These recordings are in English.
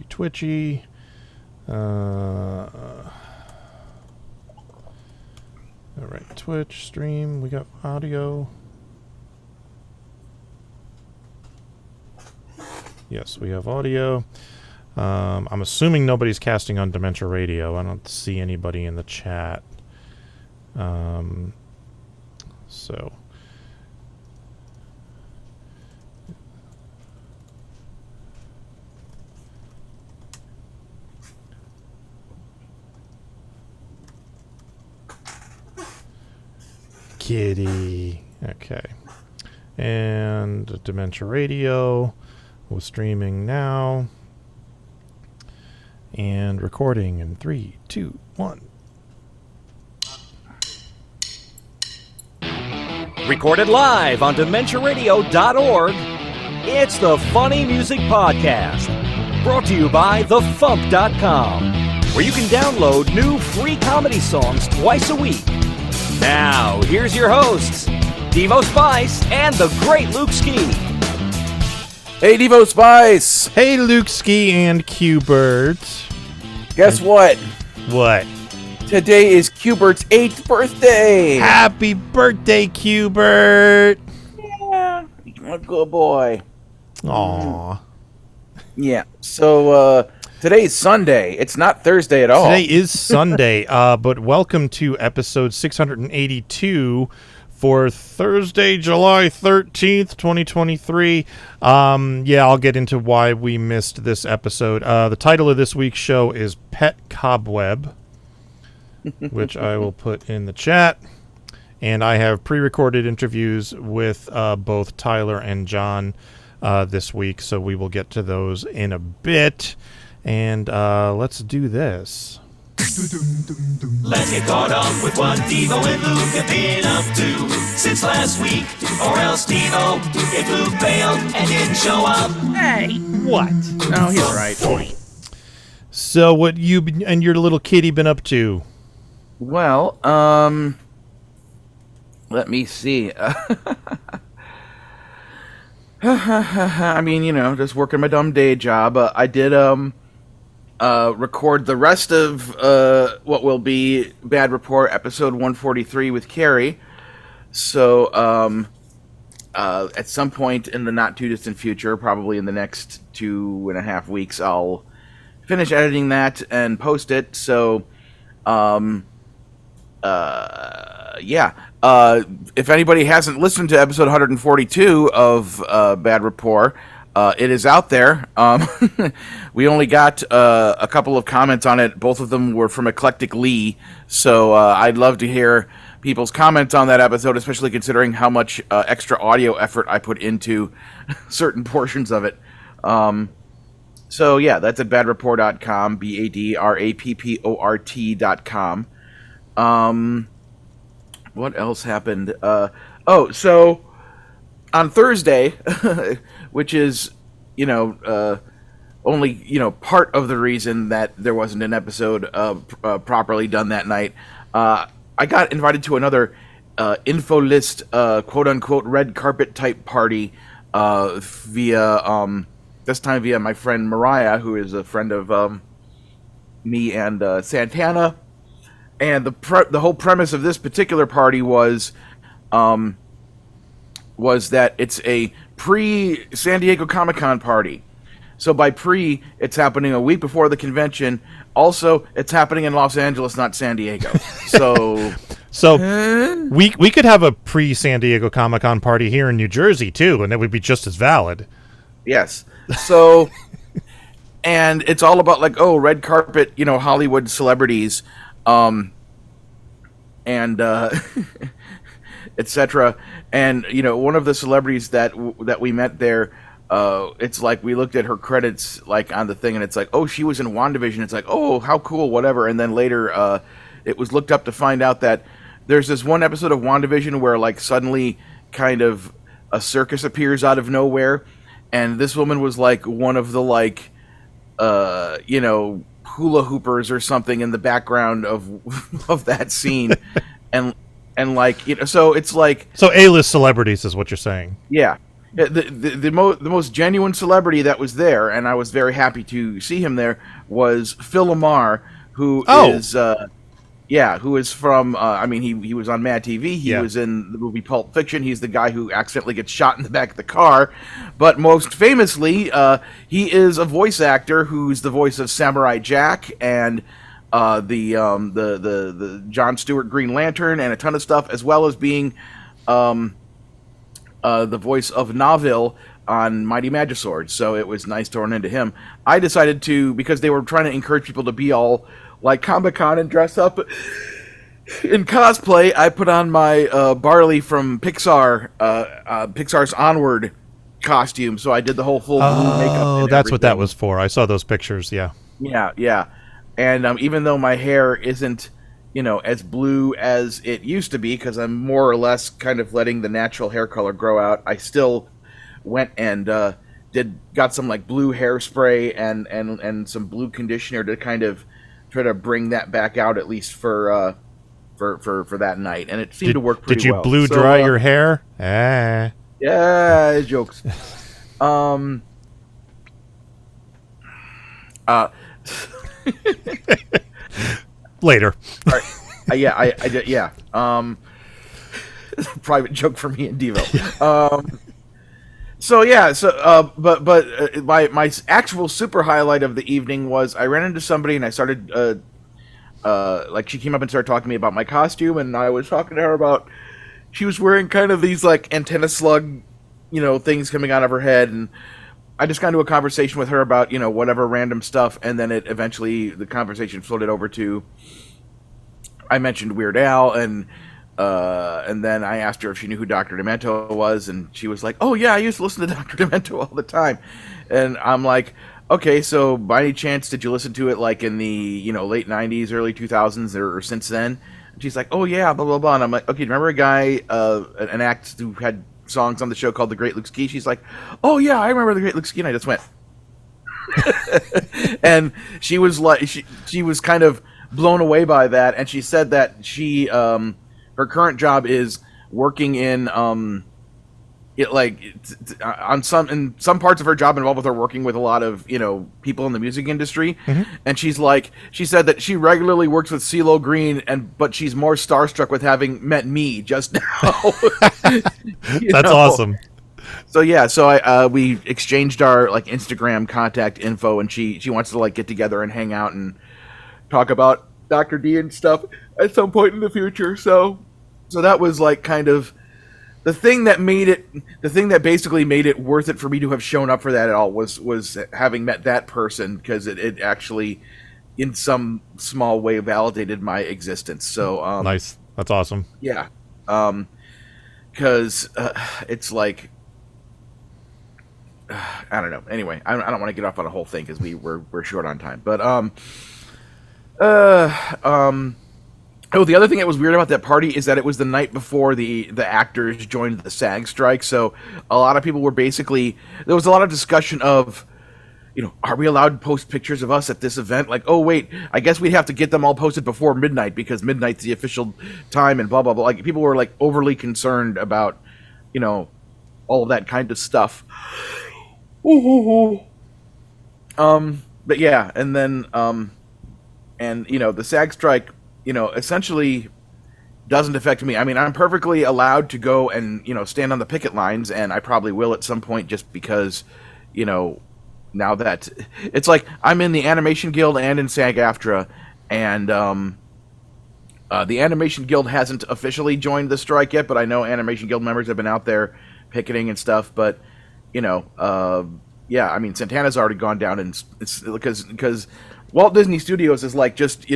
Twitchy. All right, Twitch stream. We got audio. Yes, we have audio. I'm assuming nobody's casting on Dementia Radio. I don't see anybody in the chat. So. Kitty. Okay. And Dementia Radio. We're streaming now. And recording in 3, 2, 1. Recorded live on DementiaRadio.org, it's the Funny Music Podcast. Brought to you by FuMP.com, where you can download new free comedy songs twice a week. Now, here's your hosts, Devo Spice and the great Luke Ski. Hey, Devo Spice! Hey, Luke Ski and Q-Bert. Guess what? What? Today is Q-Bert's 8th birthday! Happy birthday, Q-Bert! Yeah, a good boy. Aww. Yeah, so today's Sunday. It's not Thursday at all. Today is Sunday, but welcome to episode 682 for Thursday, July 13th, 2023. Yeah, I'll get into why we missed this episode. The title of this week's show is Pet Cobweb, which I will put in the chat. And I have pre-recorded interviews with both Tyler and John this week, so we will get to those in a bit. And let's do this. Let's get caught up with what Devo and Luke have been up to since last week. Or else Devo, if Luke failed and didn't show up. Hey, what? No, he's right. So what you and your little kitty been up to? Well, let me see. I mean, just working my dumb day job. I did, record the rest of what will be Bad Report episode 143 with Carrie. So at some point in the not too distant future, probably in the next 2.5 weeks, I'll finish editing that and post it. So yeah. If anybody hasn't listened to episode 142 of Bad Rapport, it is out there. We only got a couple of comments on it. Both of them were from Eclectic Lee. So I'd love to hear people's comments on that episode, especially considering how much extra audio effort I put into certain portions of it. So yeah, that's at badrapport.com, BADRAPPORT.com. What else happened? So on Thursday, which is, only, part of the reason that there wasn't an episode properly done that night, I got invited to another info list, quote-unquote, red carpet type party via, this time via my friend Mariah, who is a friend of me and Santana. And the whole premise of this particular party was that it's a pre-San Diego Comic-Con party. So by pre, it's happening a week before the convention. Also, it's happening in Los Angeles, not San Diego. So we could have a pre-San Diego Comic-Con party here in New Jersey, too, and it would be just as valid. Yes. So, and it's all about, red carpet, Hollywood celebrities, and etc. And one of the celebrities that we met there, it's like we looked at her credits on the thing, and it's like, oh, she was in WandaVision. It's like, oh, how cool, whatever. And then later, it was looked up to find out that there's this one episode of WandaVision where suddenly kind of a circus appears out of nowhere, and this woman was one of the hula hoopers or something in the background of that scene. and so it's so A-list celebrities is what you're saying. Yeah. The most genuine celebrity that was there, and I was very happy to see him there, was Phil Lamar, who is from he was on Mad TV. He was in the movie Pulp Fiction. He's the guy who accidentally gets shot in the back of the car, but most famously, he is a voice actor who's the voice of Samurai Jack and the Jon Stewart Green Lantern and a ton of stuff, as well as being the voice of Navil on Mighty Magisword. So it was nice to run into him. I decided to, because they were trying to encourage people to be all like Comic-Con and dress up in cosplay, I put on my Barley from Pixar's Onward costume. So I did the whole full blue makeup. Oh, that's what that was for. I saw those pictures. Yeah. Yeah. And even though my hair isn't, as blue as it used to be, because I'm more or less kind of letting the natural hair color grow out, I still went and got some like blue hairspray and some blue conditioner to kind of try to bring that back out, at least for that night, and it seemed to work pretty well. Did you blue dry your hair? Yeah, jokes. Later. All right. I did. Yeah. Private joke for me and Devo. My actual super highlight of the evening was I ran into somebody and I started she came up and started talking to me about my costume, and I was talking to her about, she was wearing kind of these like antenna slug, things coming out of her head, and I just got into a conversation with her about, whatever random stuff, and then the conversation floated over to, I mentioned Weird Al, and then I asked her if she knew who Dr. Demento was, and she was like, oh yeah, I used to listen to Dr. Demento all the time. And I'm like, okay, so by any chance did you listen to it like in the, late 90s, early 2000s, or since then? And she's like, oh yeah, blah, blah, blah. And I'm like, okay, do you remember a guy, an act who had songs on the show called The Great Luke Ski? She's like, oh yeah, I remember The Great Luke Ski, and I just went. And she was like, she was kind of blown away by that, and she said that she her current job is working in in some parts of her job involved with her working with a lot of people in the music industry, and she said that she regularly works with CeeLo Green, but she's more starstruck with having met me just now. That's awesome. So yeah, we exchanged our like Instagram contact info, and she wants to like get together and hang out and talk about Dr. D and stuff at some point in the future. So that was like kind of the thing that basically made it worth it for me to have shown up for that at all was having met that person, because it actually in some small way validated my existence. So nice. That's awesome. Yeah. Because it's like, I don't know. Anyway, I don't want to get off on a whole thing because we're short on time. But the other thing that was weird about that party is that it was the night before the actors joined the SAG strike. So a lot of people were there was a lot of discussion of, are we allowed to post pictures of us at this event? Like, oh wait, I guess we'd have to get them all posted before midnight because midnight's the official time, and blah blah blah. Like, people were like overly concerned about, all of that kind of stuff. But yeah, and then the SAG strike, essentially doesn't affect me. I mean, I'm perfectly allowed to go and, stand on the picket lines, and I probably will at some point, just because, now that it's like I'm in the Animation Guild and in SAG-AFTRA, and the Animation Guild hasn't officially joined the strike yet, but I know Animation Guild members have been out there picketing and stuff. But yeah, I mean, Santana's already gone down, and it's because Walt Disney Studios is like just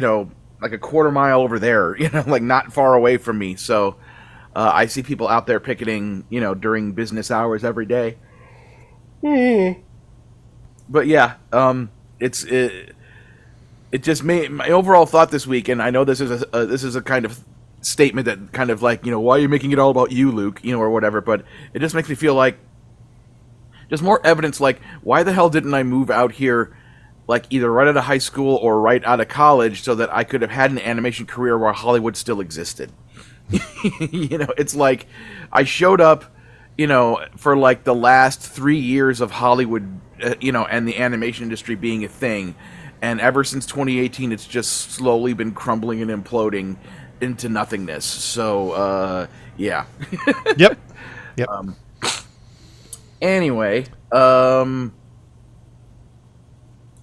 like a quarter mile over there, like not far away from me. So I see people out there picketing, during business hours every day. But yeah, it just made my overall thought this week, and I know this is a kind of statement that kind of like, why are you making it all about you, Luke, or whatever, but it just makes me feel like just more evidence, like, why the hell didn't I move out here, like, either right out of high school or right out of college, so that I could have had an animation career while Hollywood still existed? It's like I showed up, for like the last 3 years of Hollywood, and the animation industry being a thing. And ever since 2018, it's just slowly been crumbling and imploding into nothingness. So, yeah. Yep. Yep. Anyway,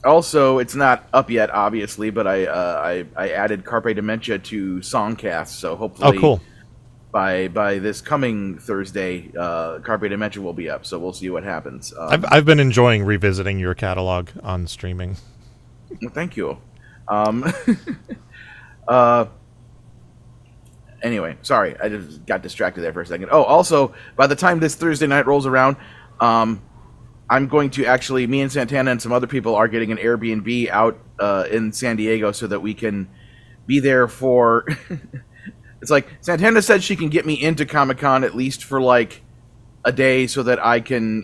also, it's not up yet, obviously, but I added Carpe Dementia to Songcast, so hopefully, Oh, cool. By this coming Thursday, Carpe Dementia will be up. So we'll see what happens. I've been enjoying revisiting your catalog on streaming. Well, thank you. Anyway, sorry, I just got distracted there for a second. Oh, also, by the time this Thursday night rolls around, I'm going to actually, me and Santana and some other people are getting an Airbnb out in San Diego so that we can be there for... It's like, Santana said she can get me into Comic-Con at least for like a day so that I can,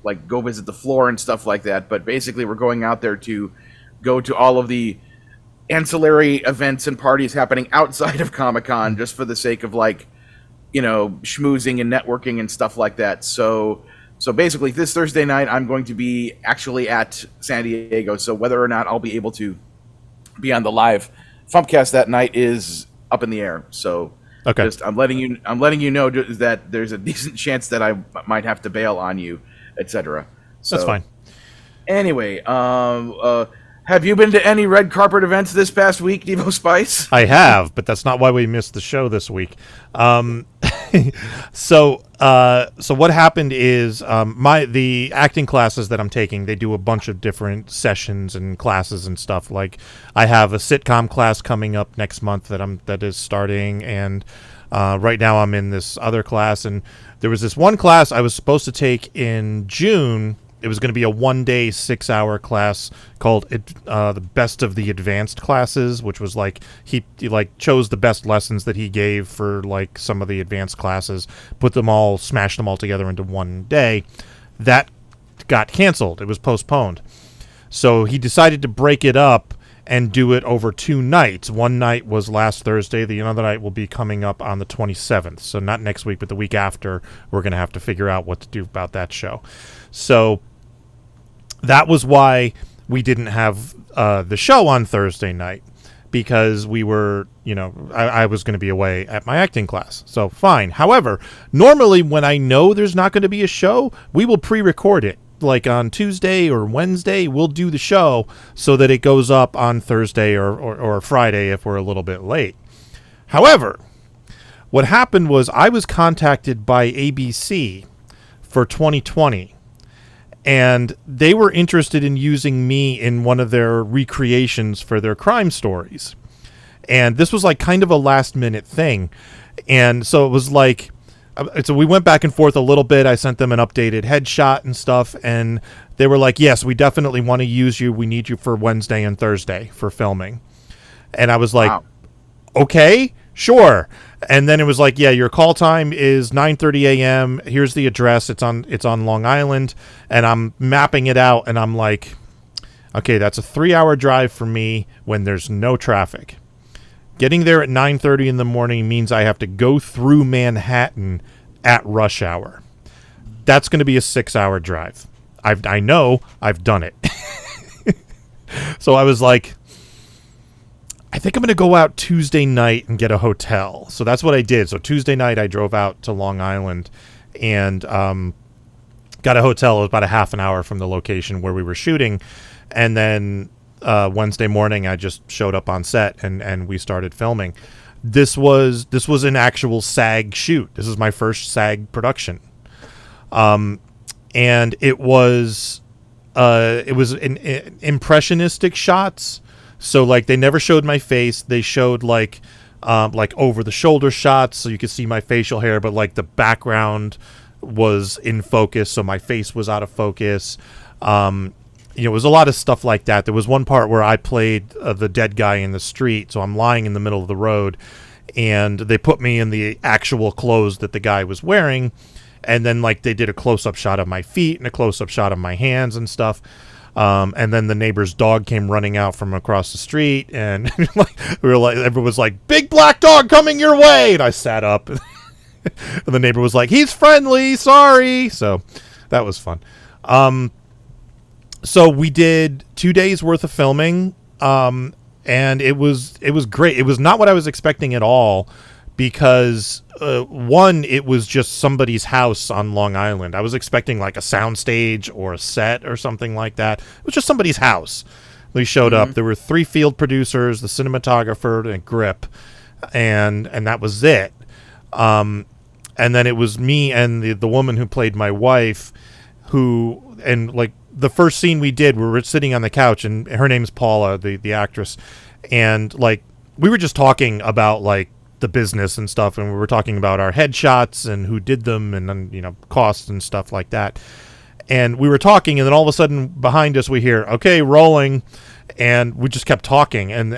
like go visit the floor and stuff like that. But basically we're going out there to go to all of the ancillary events and parties happening outside of Comic-Con just for the sake of like, schmoozing and networking and stuff like that. So basically this Thursday night I'm going to be actually at San Diego. So whether or not I'll be able to be on the live FuMPCast that night is up in the air. So okay. I'm letting you know that there's a decent chance that I might have to bail on you, etc. So, that's fine. Anyway, have you been to any red carpet events this past week, Devo Spice? I have, but that's not why we missed the show this week. So what happened is the acting classes that I'm taking, they do a bunch of different sessions and classes and stuff. Like I have a sitcom class coming up next month that is starting, and right now I'm in this other class. And there was this one class I was supposed to take in June. It was going to be a 1-day 6-hour class called the Best of the Advanced Classes, which was like he chose the best lessons that he gave for like some of the advanced classes, smashed them all together into one day. That got canceled. It was postponed. So he decided to break it up and do it over 2 nights. One night was last Thursday. The other night will be coming up on the 27th. So not next week, but the week after, we're going to have to figure out what to do about that show. So that was why we didn't have the show on Thursday night, because we were, I was going to be away at my acting class. So fine. However, normally when I know there's not going to be a show, we will pre-record it. Like on Tuesday or Wednesday, we'll do the show so that it goes up on Thursday or Friday if we're a little bit late. However, what happened was I was contacted by ABC for 2020. And they were interested in using me in one of their recreations for their crime stories. And this was like kind of a last minute thing. And so it was like, so we went back and forth a little bit. I sent them an updated headshot and stuff. And they were like, yes, we definitely want to use you. We need you for Wednesday and Thursday for filming. And I was like, wow. Okay, sure. And then it was like, yeah, your call time is 9:30 a.m. Here's the address. It's on Long Island. And I'm mapping it out, and I'm like, okay, that's a 3-hour drive for me when there's no traffic. Getting there at 9:30 in the morning means I have to go through Manhattan at rush hour. That's going to be a 6-hour drive. I know. I've done it. So I was like, I think I'm going to go out Tuesday night and get a hotel. So that's what I did. So Tuesday night I drove out to Long Island and got a hotel. It was about a half an hour from the location where we were shooting. And then Wednesday morning I just showed up on set and we started filming. This was an actual SAG shoot. This is my first SAG production. And it was impressionistic shots. So like they never showed my face. They showed like over the shoulder shots, so you could see my facial hair, but like the background was in focus, so my face was out of focus. It was a lot of stuff like that. There was one part where I played the dead guy in the street, so I'm lying in the middle of the road, and they put me in the actual clothes that the guy was wearing, and then like they did a close-up shot of my feet and a close-up shot of my hands and stuff. And then the neighbor's dog came running out from across the street, and everyone was like, "Big black dog coming your way!" And I sat up. And the neighbor was like, "He's friendly, sorry." So that was fun. So we did 2 days worth of filming, and it was great. It was not what I was expecting at all, because one, it was just somebody's house on Long Island. I was expecting like a soundstage or a set or something like that. It was just somebody's house. They showed up. There were 3 field producers, the cinematographer, and a grip, and that was it. And then it was me and the woman who played my wife, and like the first scene we did, we were sitting on the couch, and her name's Paula, the actress, and like we were just talking about like the business and stuff, and we were talking about our headshots and who did them, and then costs and stuff like that. And we were talking, and then all of a sudden behind us we hear, "Okay, rolling," and we just kept talking, and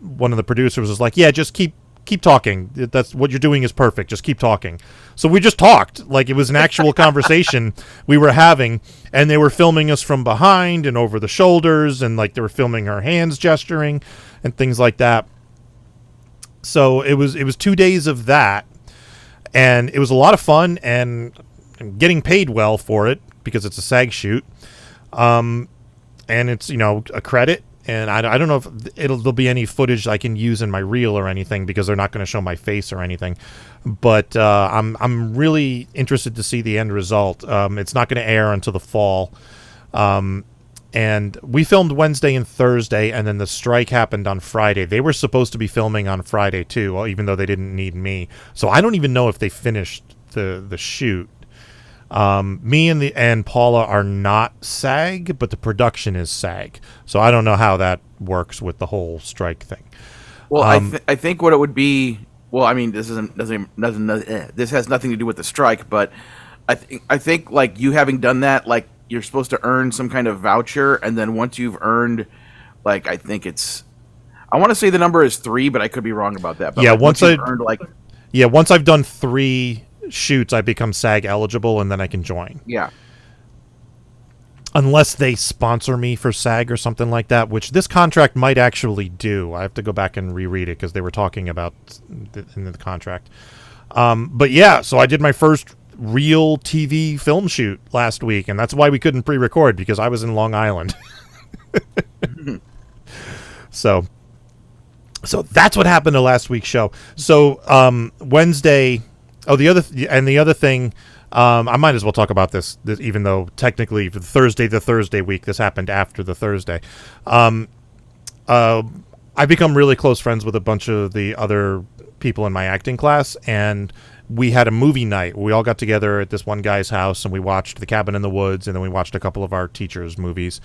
one of the producers was like, "Yeah, just keep talking. That's what you're doing is perfect. Just keep talking." So we just talked like it was an actual conversation we were having, and they were filming us from behind and over the shoulders, and like they were filming our hands gesturing and things like that. So it was 2 days of that, and it was a lot of fun, and I'm getting paid well for it because it's a SAG shoot, and it's a credit. And I don't know if there'll be any footage I can use in my reel or anything, because they're not going to show my face or anything. But I'm really interested to see the end result. It's not going to air until the fall. And we filmed Wednesday and Thursday, and then the strike happened on Friday. They were supposed to be filming on Friday too, even though they didn't need me. So I don't even know if they finished the shoot. Me and Paula are not SAG, but the production is SAG. So I don't know how that works with the whole strike thing. Well, I think what it would be. Well, I mean, this this has nothing to do with the strike, but I think like you having done that, like you're supposed to earn some kind of voucher, and then once you've earned, like I want to say the number is 3, but I could be wrong about that. But yeah, like, once I've done 3 shoots, I become SAG eligible, and then I can join. Yeah. Unless they sponsor me for SAG or something like that, which this contract might actually do. I have to go back and reread it because they were talking about in the contract. But yeah, so I did my first real TV film shoot last week, and that's why we couldn't pre-record, because I was in Long Island. So that's what happened to last week's show. So Wednesday. Oh, the other thing, I might as well talk about this even though technically for the Thursday week, this happened after the Thursday. I've become really close friends with a bunch of the other people in my acting class, and we had a movie night. We all got together at this one guy's house, and we watched The Cabin in the Woods, and then we watched a couple of our teachers' movies.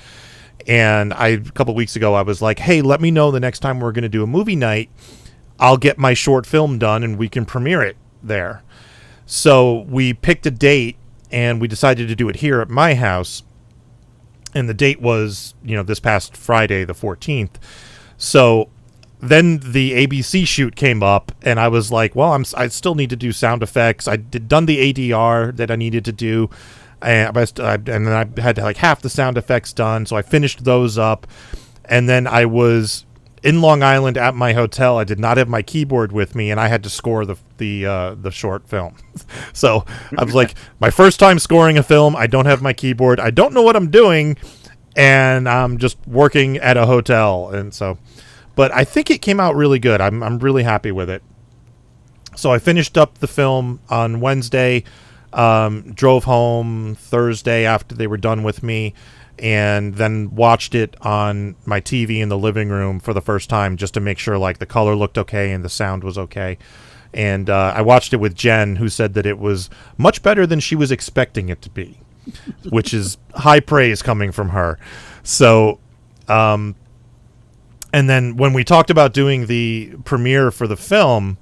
And a couple of weeks ago, I was like, "Hey, let me know the next time we're going to do a movie night. I'll get my short film done, and we can premiere it there." So we picked a date, and we decided to do it here at my house. And the date was, this past Friday, the 14th. So then the ABC shoot came up, and I was like, well, I still need to do sound effects. I done the ADR that I needed to do, and then I had like half the sound effects done. So I finished those up, and then I was in Long Island at my hotel. I did not have my keyboard with me, and I had to score the short film. So I was like, my first time scoring a film. I don't have my keyboard. I don't know what I'm doing, and I'm just working at a hotel. And so, but I think it came out really good. I'm really happy with it. So I finished up the film on Wednesday, drove home Thursday after they were done with me, and then watched it on my TV in the living room for the first time, just to make sure like the color looked okay and the sound was okay. And I watched it with Jen, who said that it was much better than she was expecting it to be, which is high praise coming from her. So, and then when we talked about doing the premiere for the film,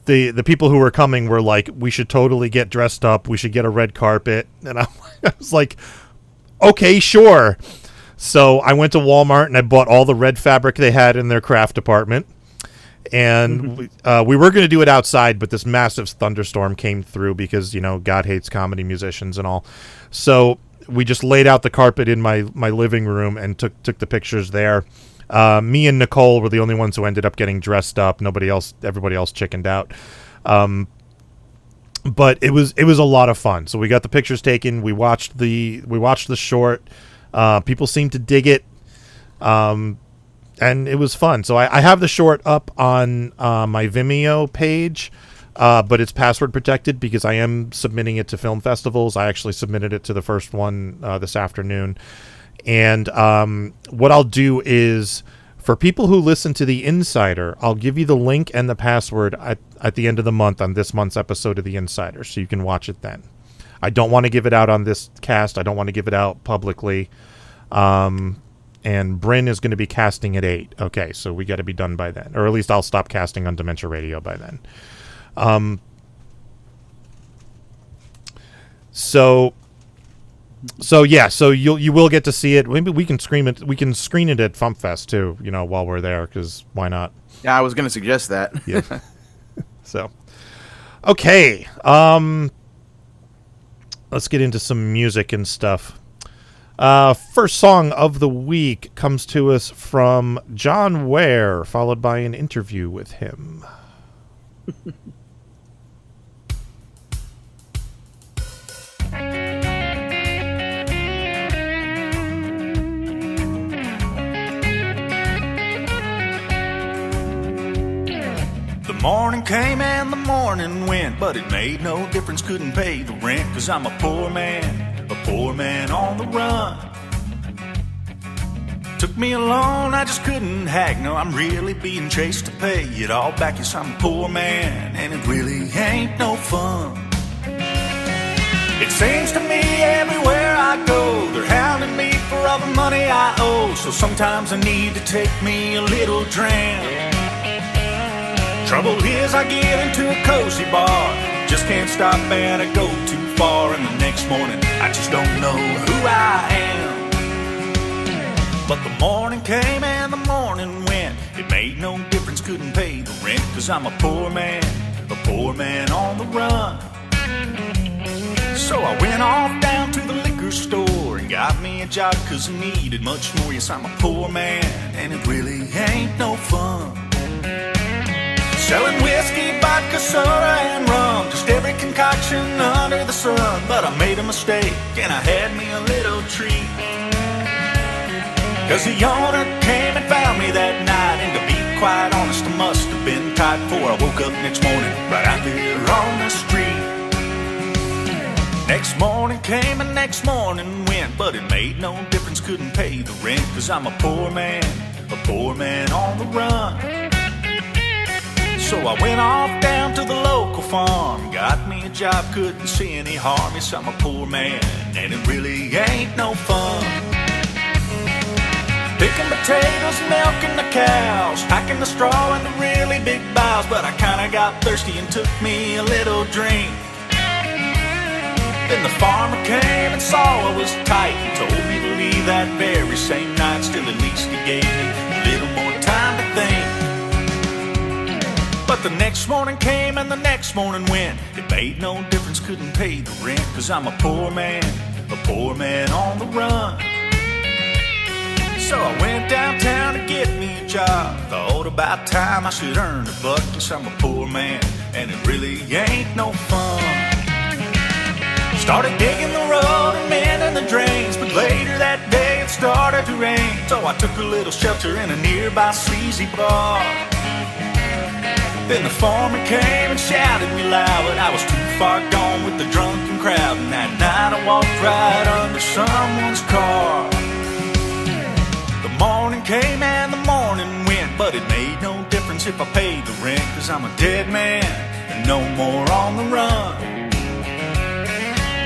the people who were coming were like, we should totally get dressed up. We should get a red carpet. And I was like, okay, sure. So I went to Walmart and I bought all the red fabric they had in their craft department. And we were going to do it outside, but this massive thunderstorm came through because, God hates comedy musicians and all. So we just laid out the carpet in my living room and took the pictures there. Me and Nicole were the only ones who ended up getting dressed up. Everybody else chickened out. but it was a lot of fun. So we got the pictures taken. We watched the short. People seemed to dig it, and it was fun. So I have the short up on my Vimeo page, but it's password protected because I am submitting it to film festivals. I actually submitted it to the first one this afternoon, and what I'll do is, for people who listen to The Insider, I'll give you the link and the password at the end of the month on this month's episode of The Insider, so you can watch it then. I don't want to give it out on this cast. I don't want to give it out publicly. And Bryn is going to be casting at 8. Okay, so we got to be done by then. Or at least I'll stop casting on Dementia Radio by then. So yeah, so you will get to see it. Maybe we can screen it. We can screen it at FuMPFest too. While we're there, because why not? Yeah, I was going to suggest that. Yeah. So, okay. Let's get into some music and stuff. First song of the week comes to us from John Wayre, followed by an interview with him. The morning came and the morning went, but it made no difference, couldn't pay the rent, 'cause I'm a poor man on the run. Took me alone, I just couldn't hack, no, I'm really being chased to pay it all back. Yes, I'm a poor man, and it really ain't no fun. It seems to me everywhere I go, they're hounding me for all the money I owe, so sometimes I need to take me a little drink. Trouble is I get into a cozy bar, just can't stop and I go too far, and the next morning I just don't know who I am. But the morning came and the morning went, it made no difference, couldn't pay the rent, 'cause I'm a poor man on the run. So I went off down to the liquor store and got me a job, 'cause I needed much more. Yes, I'm a poor man, and it really ain't no fun. Selling whiskey, vodka, soda, and rum, just every concoction under the sun. But I made a mistake, and I had me a little treat, 'cause the owner came and found me that night, and to be quite honest, I must have been tight before I woke up next morning, right out there on the street. Next morning came and next morning went, but it made no difference, couldn't pay the rent, 'cause I'm a poor man on the run. So I went off down to the local farm, got me a job, couldn't see any harm. Yes, I'm a poor man, and it really ain't no fun. Picking potatoes, milking the cows, packing the straw in the really big boughs, but I kinda got thirsty and took me a little drink. Then the farmer came and saw I was tight and told me to leave that very same night. Still, at least he gave me a little more time to think. But the next morning came and the next morning went, it made no difference, couldn't pay the rent, 'cause I'm a poor man on the run. So I went downtown to get me a job, thought about time I should earn a buck, 'cause I'm a poor man, and it really ain't no fun. Started digging the road and mending the drains, but later that day it started to rain, so I took a little shelter in a nearby sleazy bar. Then the farmer came and shouted me loud, but I was too far gone with the drunken crowd, and that night I walked right under someone's car. The morning came and the morning went, but it made no difference if I paid the rent, 'cause I'm a dead man and no more on the run.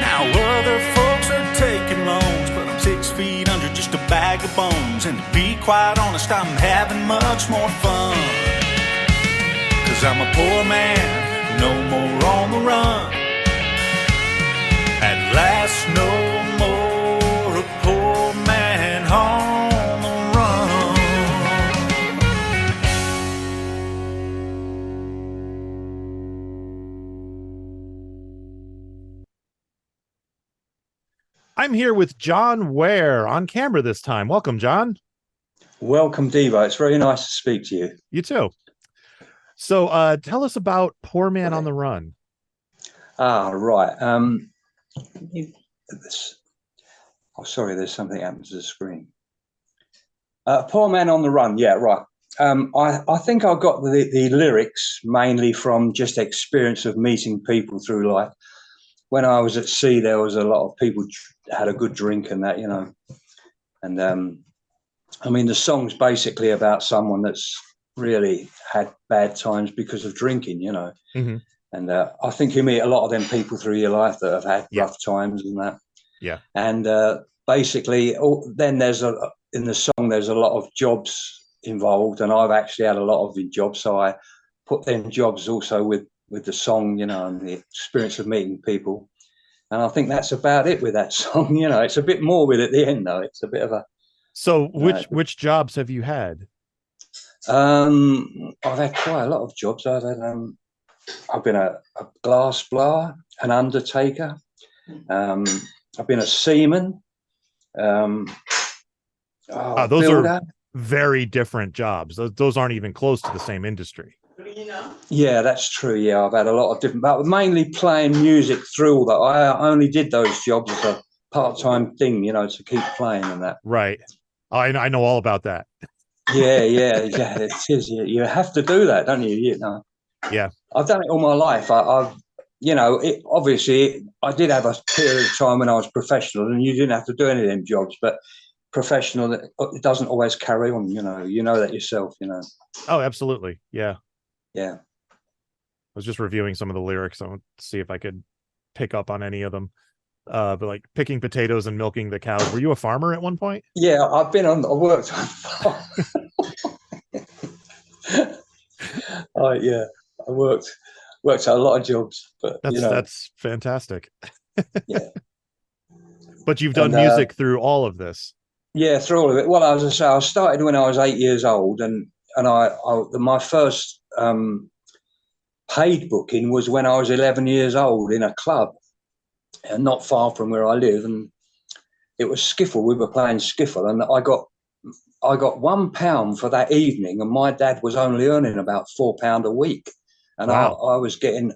Now other folks are taking loans, but I'm 6 feet under just a bag of bones, and to be quite honest, I'm having much more fun. 'Cause I'm a poor man, no more on the run. At last, no more a poor man on the run. I'm here with John Wayre on camera this time. Welcome, John. Welcome, Devo. It's very nice to speak to you. You too. So tell us about Poor Man on the Run. Right. Oh, sorry, there's something happened to the screen. Poor Man on the Run. Yeah, right. I think I got the lyrics mainly from just experience of meeting people through life. When I was at sea, there was a lot of people had a good drink and that, you know. And I mean, the song's basically about someone that's really had bad times because of drinking, you know. Mm-hmm. And I think you meet a lot of them people through your life that have had rough times and that. Yeah. And basically, then in the song, there's a lot of jobs involved, and I've actually had a lot of jobs, so I put them jobs also with the song, you know, and the experience of meeting people. And I think that's about it with that song. You know, it's a bit more with it at the end, though. It's a bit of a. So which jobs have you had? I've had quite a lot of jobs. I've been a glass blower, an undertaker. I've been a seaman. Those builder. are very different jobs. Those aren't even close to the same industry. Yeah, that's true. Yeah, I've had a lot of different, but mainly playing music through all that. I only did those jobs as a part-time thing, you know, to keep playing and that. Right. I know all about that. Yeah. It is. You have to do that, don't you? You know. Yeah. I've done it all my life. I've you know, obviously, I did have a period of time when I was professional, and you didn't have to do any of them jobs, but professional, it doesn't always carry on, you know that yourself, you know. Oh, absolutely. Yeah. Yeah. I was just reviewing some of the lyrics. I want to see if I could pick up on any of them. But like picking potatoes and milking the cows. Were you a farmer at one point? Yeah, I worked on farm. I worked at a lot of jobs, but that's fantastic. Yeah. But you've done music through all of this. Yeah, through all of it. Well, as I say, I started when I was 8 years old, and my first paid booking was when I was 11 years old in a club, and not far from where I live, and it was skiffle. We were playing skiffle, and I got £1 for that evening, and my dad was only earning about £4 a week, and wow. I was getting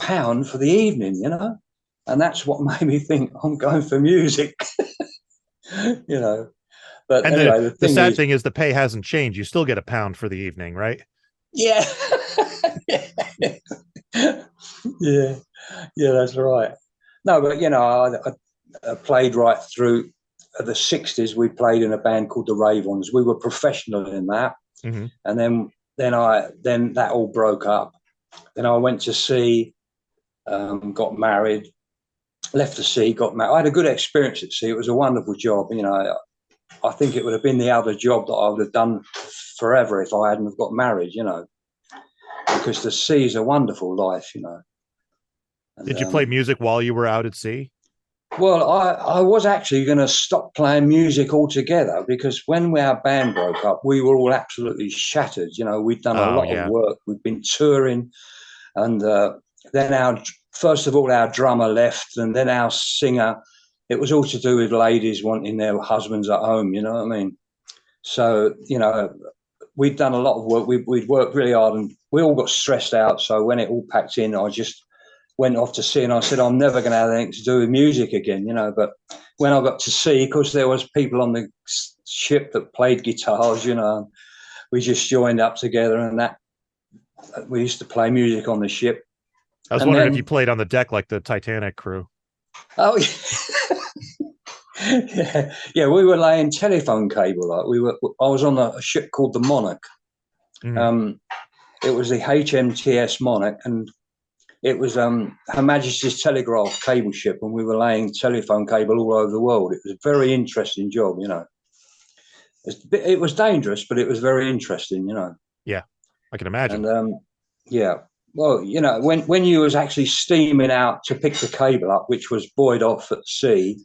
£1 for the evening, you know, and that's what made me think I'm going for music, you know. But and anyway, the sad thing is the pay hasn't changed. You still get £1 for the evening, right? Yeah. yeah, that's right. No, but you know, I played right through the 60s. We played in a band called the Ravens. We were professional in that. Mm-hmm. And then that all broke up. Then I went to sea, got married, left the sea, got married. I had a good experience at sea. It was a wonderful job. You know, I think it would have been the other job that I would have done forever if I hadn't have got married, you know, because the sea is a wonderful life, you know. And, did you play music while you were out at sea? Well, I was actually going to stop playing music altogether, because when our band broke up, we were all absolutely shattered. You know, we'd done a lot of work. We'd been touring, and then first of all, our drummer left, and then our singer. It was all to do with ladies wanting their husbands at home, you know what I mean? So, you know, we'd done a lot of work. We'd worked really hard, and we all got stressed out. So when it all packed in, I just went off to sea, and I said, I'm never going to have anything to do with music again, you know. But when I got to sea, because there was people on the ship that played guitars, you know, we just joined up together, and that we used to play music on the ship. I was wondering if you played on the deck like the Titanic crew. Oh, yeah. We were laying telephone cable. I was on a ship called the Monarch. Mm-hmm. It was the HMTS Monarch, and it was Her Majesty's Telegraph cable ship, and we were laying telephone cable all over the world. It was a very interesting job, you know. It was dangerous, but it was very interesting, you know. Yeah, I can imagine. And yeah. Well, you know, when you was actually steaming out to pick the cable up, which was buoyed off at sea,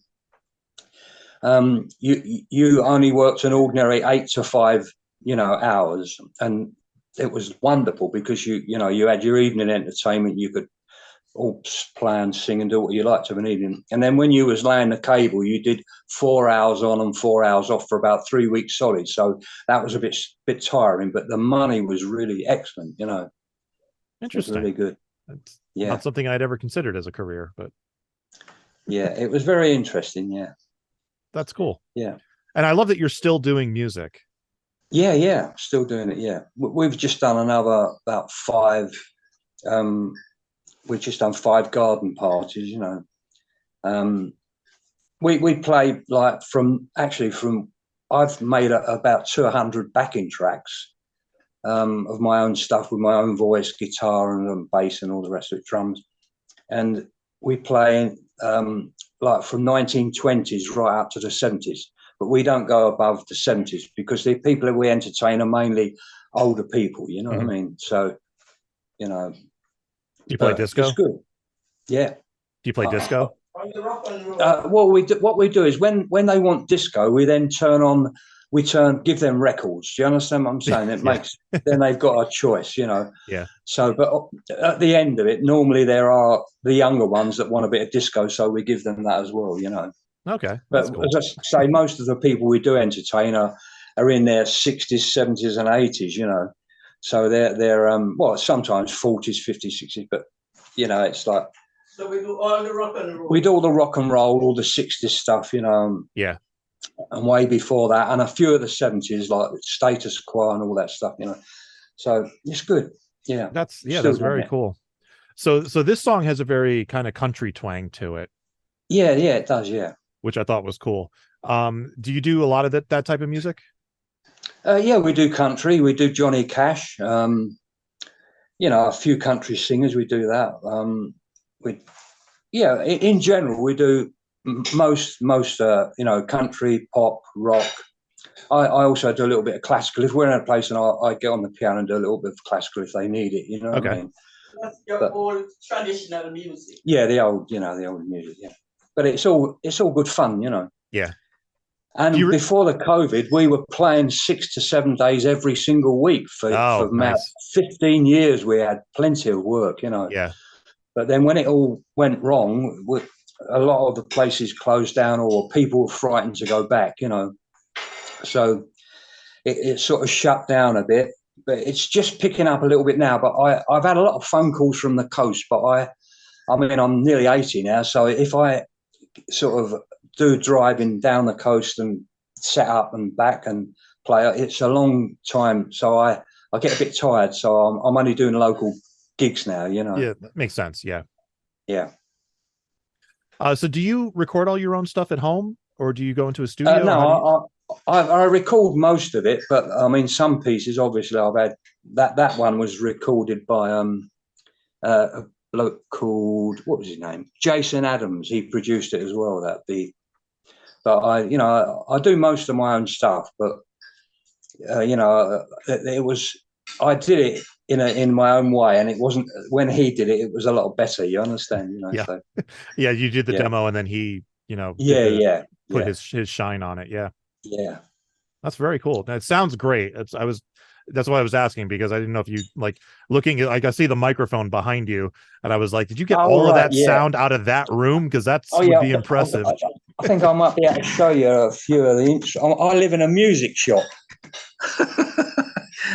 you only worked an ordinary 8 to 5, you know, hours, and it was wonderful because you had your evening entertainment. You could all play and sing and do what you liked of an evening, and then when you was laying the cable, you did 4 hours on and 4 hours off for about 3 weeks solid. So that was a bit tiring, but the money was really excellent, you know. Interesting. Really good. It's not something I'd ever considered as a career, but yeah, it was very interesting. Yeah, that's cool. Yeah, and I love that you're still doing music. Yeah, still doing it. Yeah, we've just done about 5. We've just done 5 garden parties. We play like from I've made about 200 backing tracks of my own stuff with my own voice, guitar and bass and all the rest of it, drums. And we play like from 1920s right up to the 70s, but we don't go above the 70s because the people that we entertain are mainly older people, you know what I mean? So, you play disco? It's good. Yeah. Do you play disco? Well, what we do is when they want disco, we then give them records. Do you understand what I'm saying? It makes then they've got a choice, Yeah. So, but at the end of it, normally there are the younger ones that want a bit of disco, so we give them that as well, Okay. But cool. as I say, most of the people we do entertain are in their 60s, 70s, and 80s, So they're sometimes 40s, 50s, 60s, but it's like. So we do all the rock and roll. We do all the rock and roll, all the 60s stuff, Yeah. And way before that, and a few of the 70s, like Status Quo and all that stuff, So it's good. Yeah. That's very cool. So this song has a very kind of country twang to it. Yeah, it does, yeah. Which I thought was cool. Do you do a lot of that type of music? Yeah, we do country. We do Johnny Cash. A few country singers, we do that. In general, we do most country, pop, rock. I also do a little bit of classical. If we're in a place and I get on the piano and do a little bit of classical if they need it, what I mean? That's your old traditional music. Yeah, the old music, yeah. But it's all good fun, Yeah. And before the COVID, we were playing 6 to 7 days every single week for about 15 years. We had plenty of work, Yeah. But then when it all went wrong, a lot of the places closed down or people were frightened to go back, So it sort of shut down a bit, but it's just picking up a little bit now. But I've had a lot of phone calls from the coast, but I'm nearly 80 now. So if I sort of do driving down the coast and set up and back and play, it's a long time. So I get a bit tired. So I'm only doing local gigs now, Yeah, that makes sense. Yeah. Yeah. So do you record all your own stuff at home or do you go into a studio? No, I record most of it, but some pieces, obviously I've had that one was recorded by a bloke called, what was his name? Jason Adams. He produced it as well, that beat. But I do most of my own stuff, but I did it in my own way, and it wasn't when he did it. It was a lot better. You understand? Yeah. So. Yeah. You did the demo, and then he, put his shine on it. Yeah. Yeah. That's very cool. That sounds great. That's why I was asking, because I didn't know if you looking at, I see the microphone behind you, and I was like, did you get all of that sound out of that room? Because that would be impressive. I think I might be able to show you a few of the. I live in a music shop.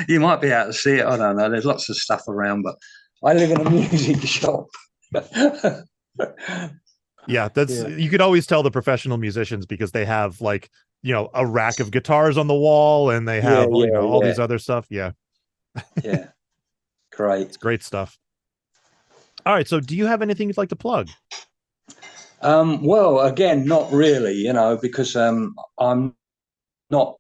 You might be able to see it. I don't know. There's lots of stuff around, but I live in a music shop. Yeah, you could always tell the professional musicians because they have a rack of guitars on the wall, and they have all these other stuff. Yeah. Yeah. Great. It's great stuff. All right. So do you have anything you'd like to plug? Well, again, not really, because I'm not.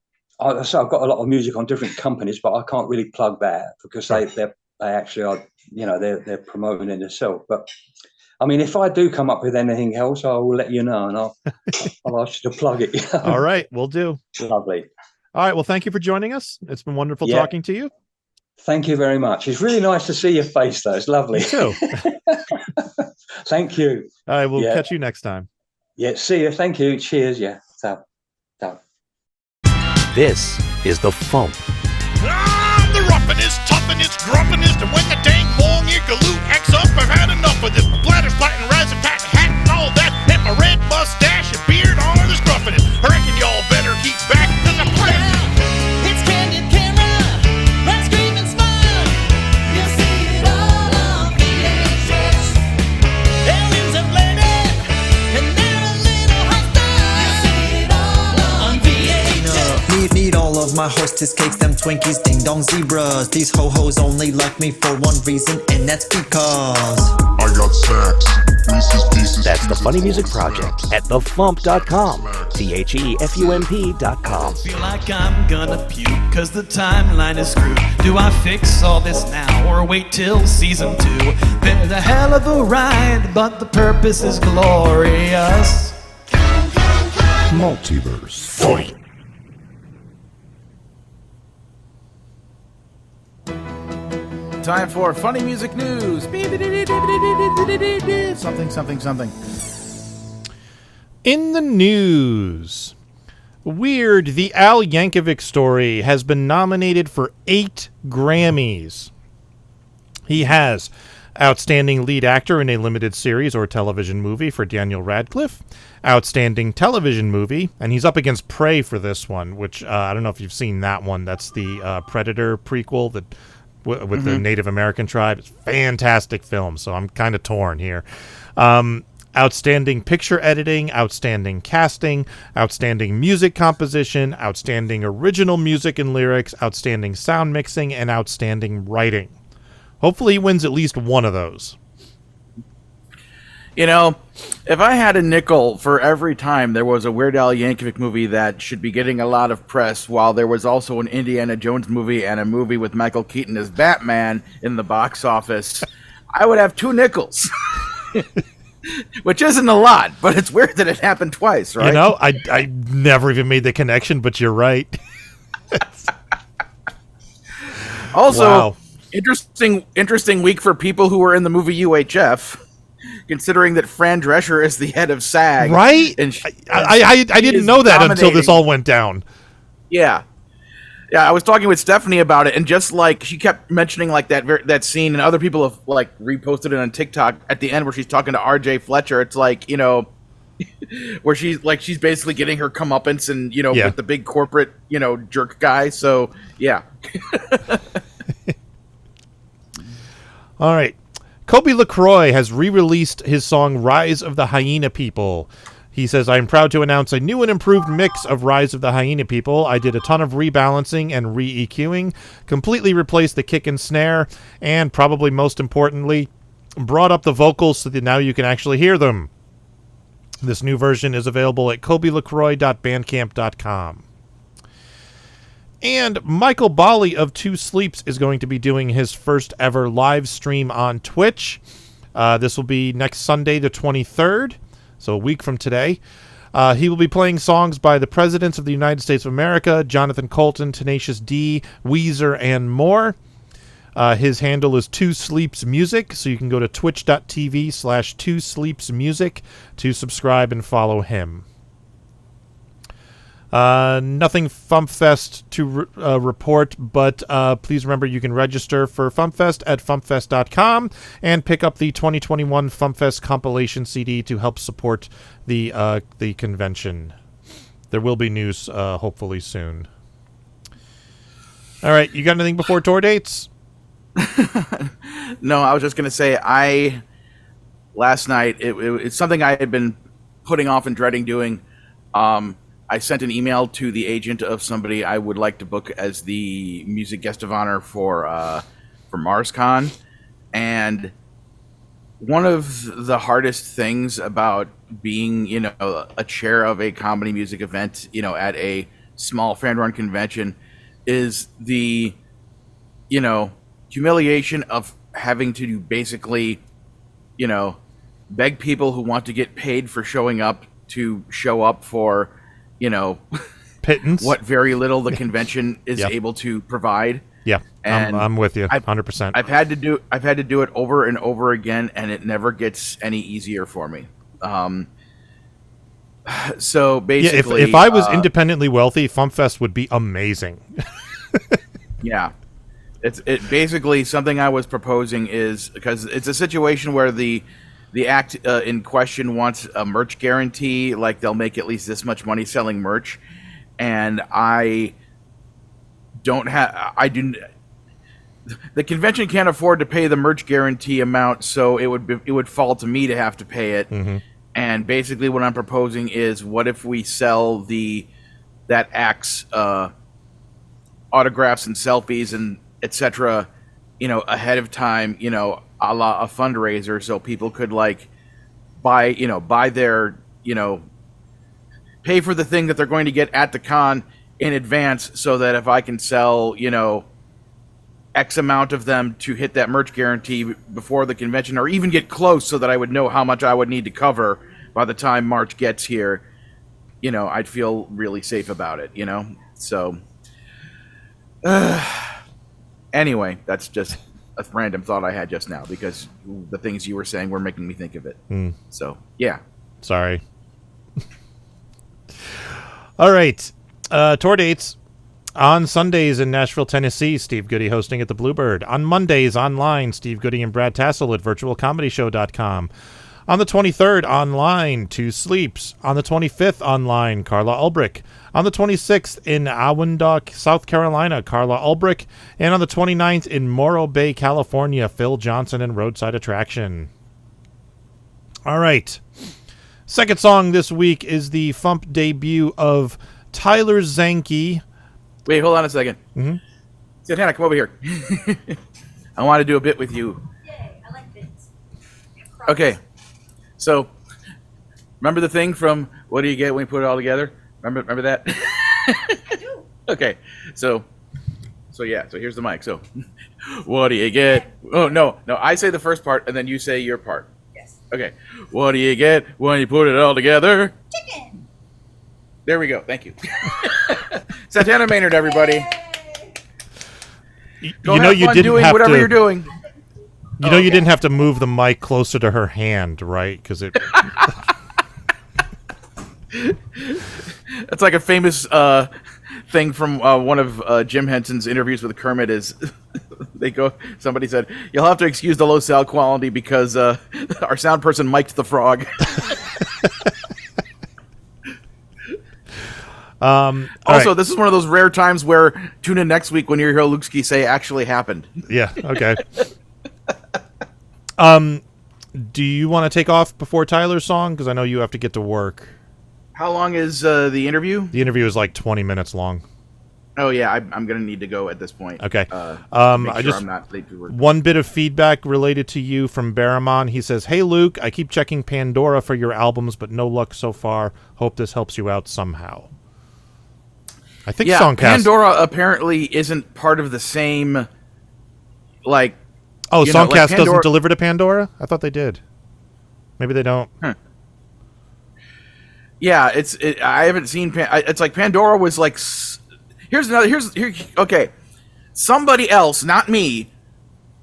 So I've got a lot of music on different companies, but I can't really plug that because they actually are, they're promoting it themselves. But if I do come up with anything else, I will let you know, and I'll ask you to plug it. All right, we'll do. Lovely. All right. Well, thank you for joining us. It's been wonderful talking to you. Thank you very much. It's really nice to see your face, though. It's lovely. Me too. Thank you. All right. We'll catch you next time. Yeah. See you. Thank you. Cheers. Yeah. So. This is the FuMP. The roughness, toughness, grumpiness, and when the dang bong ear galoot acts up, I've had enough of this. Bladder splatting, rising, pat, hat, and all that. And my red mustache and beard on this gruffiness. I reckon y'all better keep back than the plan. It's candid camera, red scream and smile. You see it all on video. my hostess cakes, them Twinkies, ding dong zebras. These ho-hos only like me for one reason, and that's because I got snacks, Reese's Pieces. That's the Funny Music Project at thefump.com. TheFUMP.com. Feel like I'm gonna puke cause the timeline is screwed. Do I fix all this now or wait till season 2? There's a hell of a ride, but the purpose is glorious. Multiverse. Fight. Time for funny music news. Something. In the news, Weird, the Al Yankovic story, has been nominated for 8 Grammys. He has Outstanding Lead Actor in a Limited Series or Television Movie for Daniel Radcliffe, Outstanding Television Movie, and he's up against Prey for this one, which I don't know if you've seen that one. That's the Predator prequel that with the Native American tribe. It's a fantastic film, so I'm kind of torn here. Outstanding Picture Editing, Outstanding Casting, Outstanding Music Composition, Outstanding Original Music and Lyrics, Outstanding Sound Mixing, and Outstanding Writing. Hopefully he wins at least one of those. You know, if I had a nickel for every time there was a Weird Al Yankovic movie that should be getting a lot of press, while there was also an Indiana Jones movie and a movie with Michael Keaton as Batman in the box office, I would have 2 nickels. Which isn't a lot, but it's weird that it happened twice, right? You know, I never even made the connection, but you're right. Also, wow. interesting week for people who were in the movie UHF, considering that Fran Drescher is the head of SAG. Right? And I didn't know that until this all went down. Yeah. Yeah, I was talking with Stephanie about it, and just like she kept mentioning like that scene, and other people have like reposted it on TikTok at the end where she's talking to RJ Fletcher. It's like, you know, where she's basically getting her comeuppance, and with the big corporate jerk guy. So yeah. All right, Kobi LaCroix has re-released his song "Rise of the Hyena People." He says, "I am proud to announce a new and improved mix of Rise of the Hyena People. I did a ton of rebalancing and re-EQing, completely replaced the kick and snare, and probably most importantly, brought up the vocals so that now you can actually hear them. This new version is available at kobilacroix.bandcamp.com. And Michael Bali of Two Sleeps is going to be doing his first ever live stream on Twitch. This will be next Sunday, the 23rd. So a week from today. He will be playing songs by the Presidents of the United States of America, Jonathan Colton, Tenacious D, Weezer, and more. His handle is Two Sleeps Music, so you can go to twitch.tv/twosleepsmusic to subscribe and follow him. Nothing FuMPFest to report, but please remember you can register for FuMPFest at FuMPFest.com and pick up the 2021 FuMPFest compilation CD to help support the convention. There will be news hopefully soon. All right, you got anything before tour dates? No, I was just going to say last night, it's something I had been putting off and dreading doing. I sent an email to the agent of somebody I would like to book as the music guest of honor for MarsCon, and one of the hardest things about being, a chair of a comedy music event, at a small fan-run convention, is the, humiliation of having to basically, beg people who want to get paid for showing up to show up for, pittance, what very little the convention is able to provide. Yeah, and I'm with you 100%. I've had to do it over and over again, and it never gets any easier for me. So basically, if I was independently wealthy, FuMPFest would be amazing. Yeah, it basically something I was proposing is because it's a situation where the act in question wants a merch guarantee, like they'll make at least this much money selling merch, and I don't have. The convention can't afford to pay the merch guarantee amount, so it would fall to me to have to pay it. Mm-hmm. And basically, what I'm proposing is, what if we sell that act's autographs and selfies and etc., ahead of time, a la a fundraiser, so people could like buy their, pay for the thing that they're going to get at the con in advance, so that if I can sell, X amount of them to hit that merch guarantee before the convention, or even get close so that I would know how much I would need to cover by the time March gets here, I'd feel really safe about it, So, anyway, that's just a random thought I had just now, because the things you were saying were making me think of it. So, yeah. Sorry. All right. Tour dates. On Sundays in Nashville, Tennessee, Steve Goody hosting at the Bluebird. On Mondays, online, Steve Goody and Brad Tassel at virtualcomedyshow.com. On the 23rd, online, Two Sleeps. On the 25th, online, Carla Ulbrich. On the 26th, in Awandock, South Carolina, Carla Ulbrich. And on the 29th, in Morro Bay, California, Phil Johnson and Roadside Attraction. All right. Second song this week is the FuMP debut of Tyler Zahnke. Wait, hold on a second. Mm-hmm. Santana, come over here. I want to do a bit with you. Yay, I like bits. Okay. So, remember the thing from What Do You Get When You Put It All Together? Remember that? I do. Okay. So here's the mic. So, what do you get? Oh, no, I say the first part, and then you say your part. Yes. Okay. What do you get when you put it all together? Chicken. There we go. Thank you. Santana Maynard, everybody. You didn't have whatever to, you're doing. You didn't have to move the mic closer to her hand, right? Because it. That's like a famous thing from one of Jim Henson's interviews with Kermit. Is somebody said, "You'll have to excuse the low sound quality because our sound person mic'd the frog." Also, this is one of those rare times where tune in next week when you hear Lukski say actually happened. Yeah, okay. Do you want to take off before Tyler's song? Because I know you have to get to work. How long is the interview? The interview is like 20 minutes long. Oh, yeah, I'm going to need to go at this point. Okay. I'm not late to work. One bit of feedback related to you from Baramon. He says, "Hey, Luke, I keep checking Pandora for your albums, but no luck so far. Hope this helps you out somehow." I think Songcast... Pandora apparently isn't part of the same, like... Oh, Songcast doesn't deliver to Pandora? I thought they did. Maybe they don't. Huh. Yeah, I haven't seen... It's like Pandora was like... Okay. Somebody else, not me,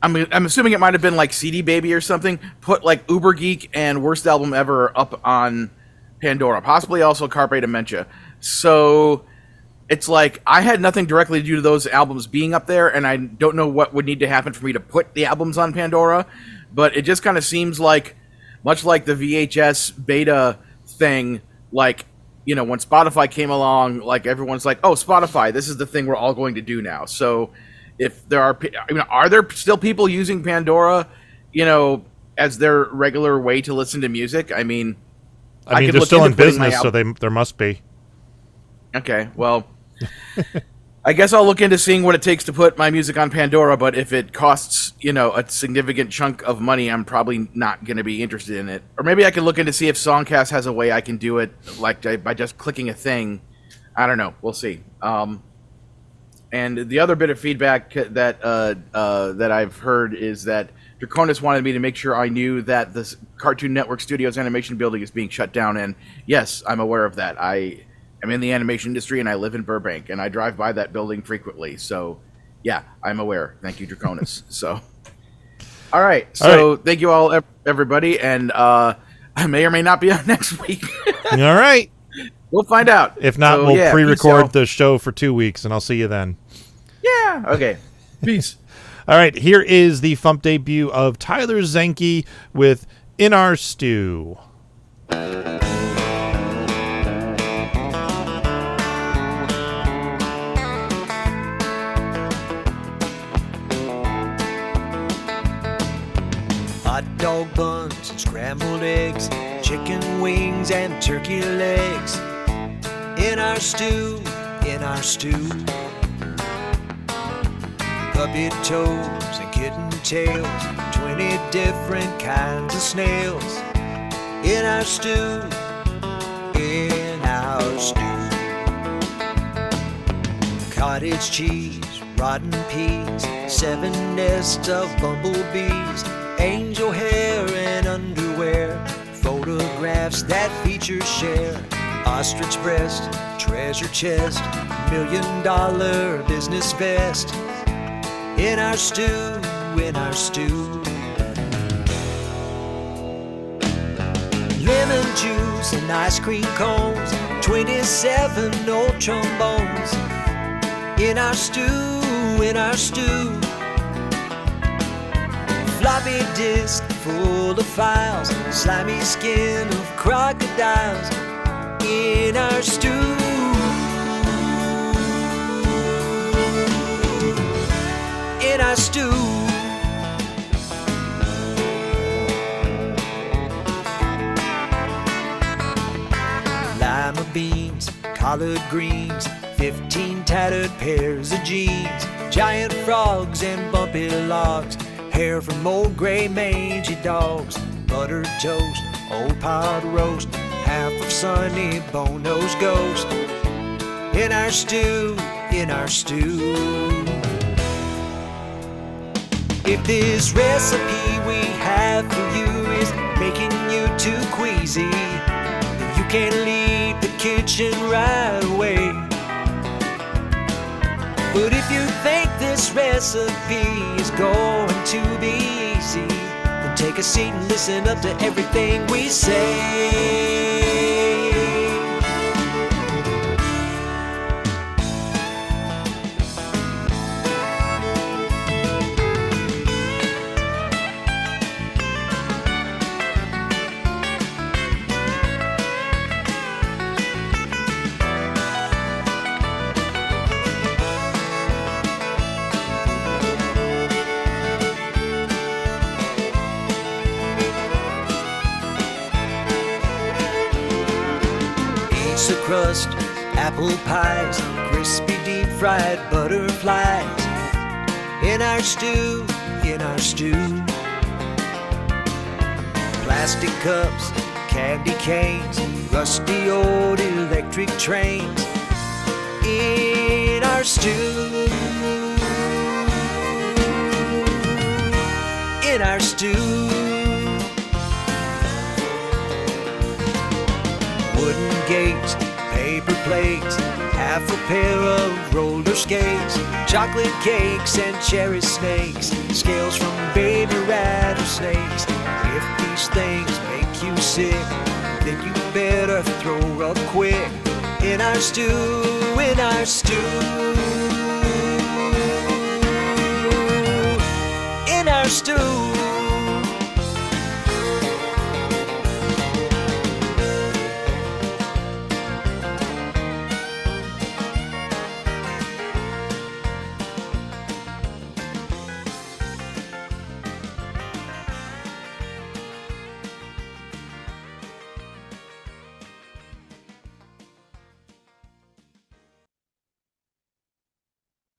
I'm assuming it might have been like CD Baby or something, put like Uber Geek and Worst Album Ever up on Pandora. Possibly also Carpe Dementia. So... It's like, I had nothing directly to do to those albums being up there, and I don't know what would need to happen for me to put the albums on Pandora, but it just kind of seems like, much like the VHS beta thing, like, when Spotify came along, like, everyone's like, oh, Spotify, this is the thing we're all going to do now. So, if there are there still people using Pandora, as their regular way to listen to music? I mean, they're still in business, so there must be. Okay, well... I guess I'll look into seeing what it takes to put my music on Pandora, but if it costs, a significant chunk of money, I'm probably not going to be interested in it. Or maybe I can look into see if Songcast has a way I can do it, like by just clicking a thing. I don't know. We'll see. And the other bit of feedback that I've heard is that Draconis wanted me to make sure I knew that the Cartoon Network Studios animation building is being shut down, and yes, I'm aware of that. I'm in the animation industry, and I live in Burbank, and I drive by that building frequently. So, yeah, I'm aware. Thank you, Draconis. All right. Thank you all, everybody, and I may or may not be on next week. All right. We'll find out. If not, we'll pre-record the show for 2 weeks, and I'll see you then. Yeah. Okay. Peace. All right. Here is the FuMP debut of Tyler Zahnke with In Our Stew. Hot dog buns and scrambled eggs, chicken wings and turkey legs. In our stew, in our stew. puppet toes and kitten tails, 20 different kinds of snails in our stew, in our stew. Cottage cheese, rotten peas, 7 nests of bumblebees, angel hair and underwear, photographs that feature share, ostrich breast, treasure chest, $1 million business vest, in our stew, in our stew. Lemon juice and ice cream cones, 27 old trombones, in our stew, in our stew. Floppy disk full of files, slimy skin of crocodiles, in our stew, in our stew. Lima beans, collard greens, 15 tattered pairs of jeans, giant frogs and bumpy logs, hair from old gray mangy dogs, buttered toast, old pot roast, half of Sonny Bono's ghost, in our stew, in our stew. If this recipe we have for you is making you too queasy, then you can leave the kitchen right away. But if you think this recipe is going to be easy, then take a seat and listen up to everything we say. Crust, apple pies, crispy deep fried butterflies, in our stew, in our stew. Plastic cups, candy canes, rusty old electric trains, in our stew, in our stew. Wooden gates, paper plates, half a pair of roller skates, chocolate cakes and cherry snakes, scales from baby rattlesnakes. If these things make you sick, then you better throw up quick, in our stew, in our stew, in our stew.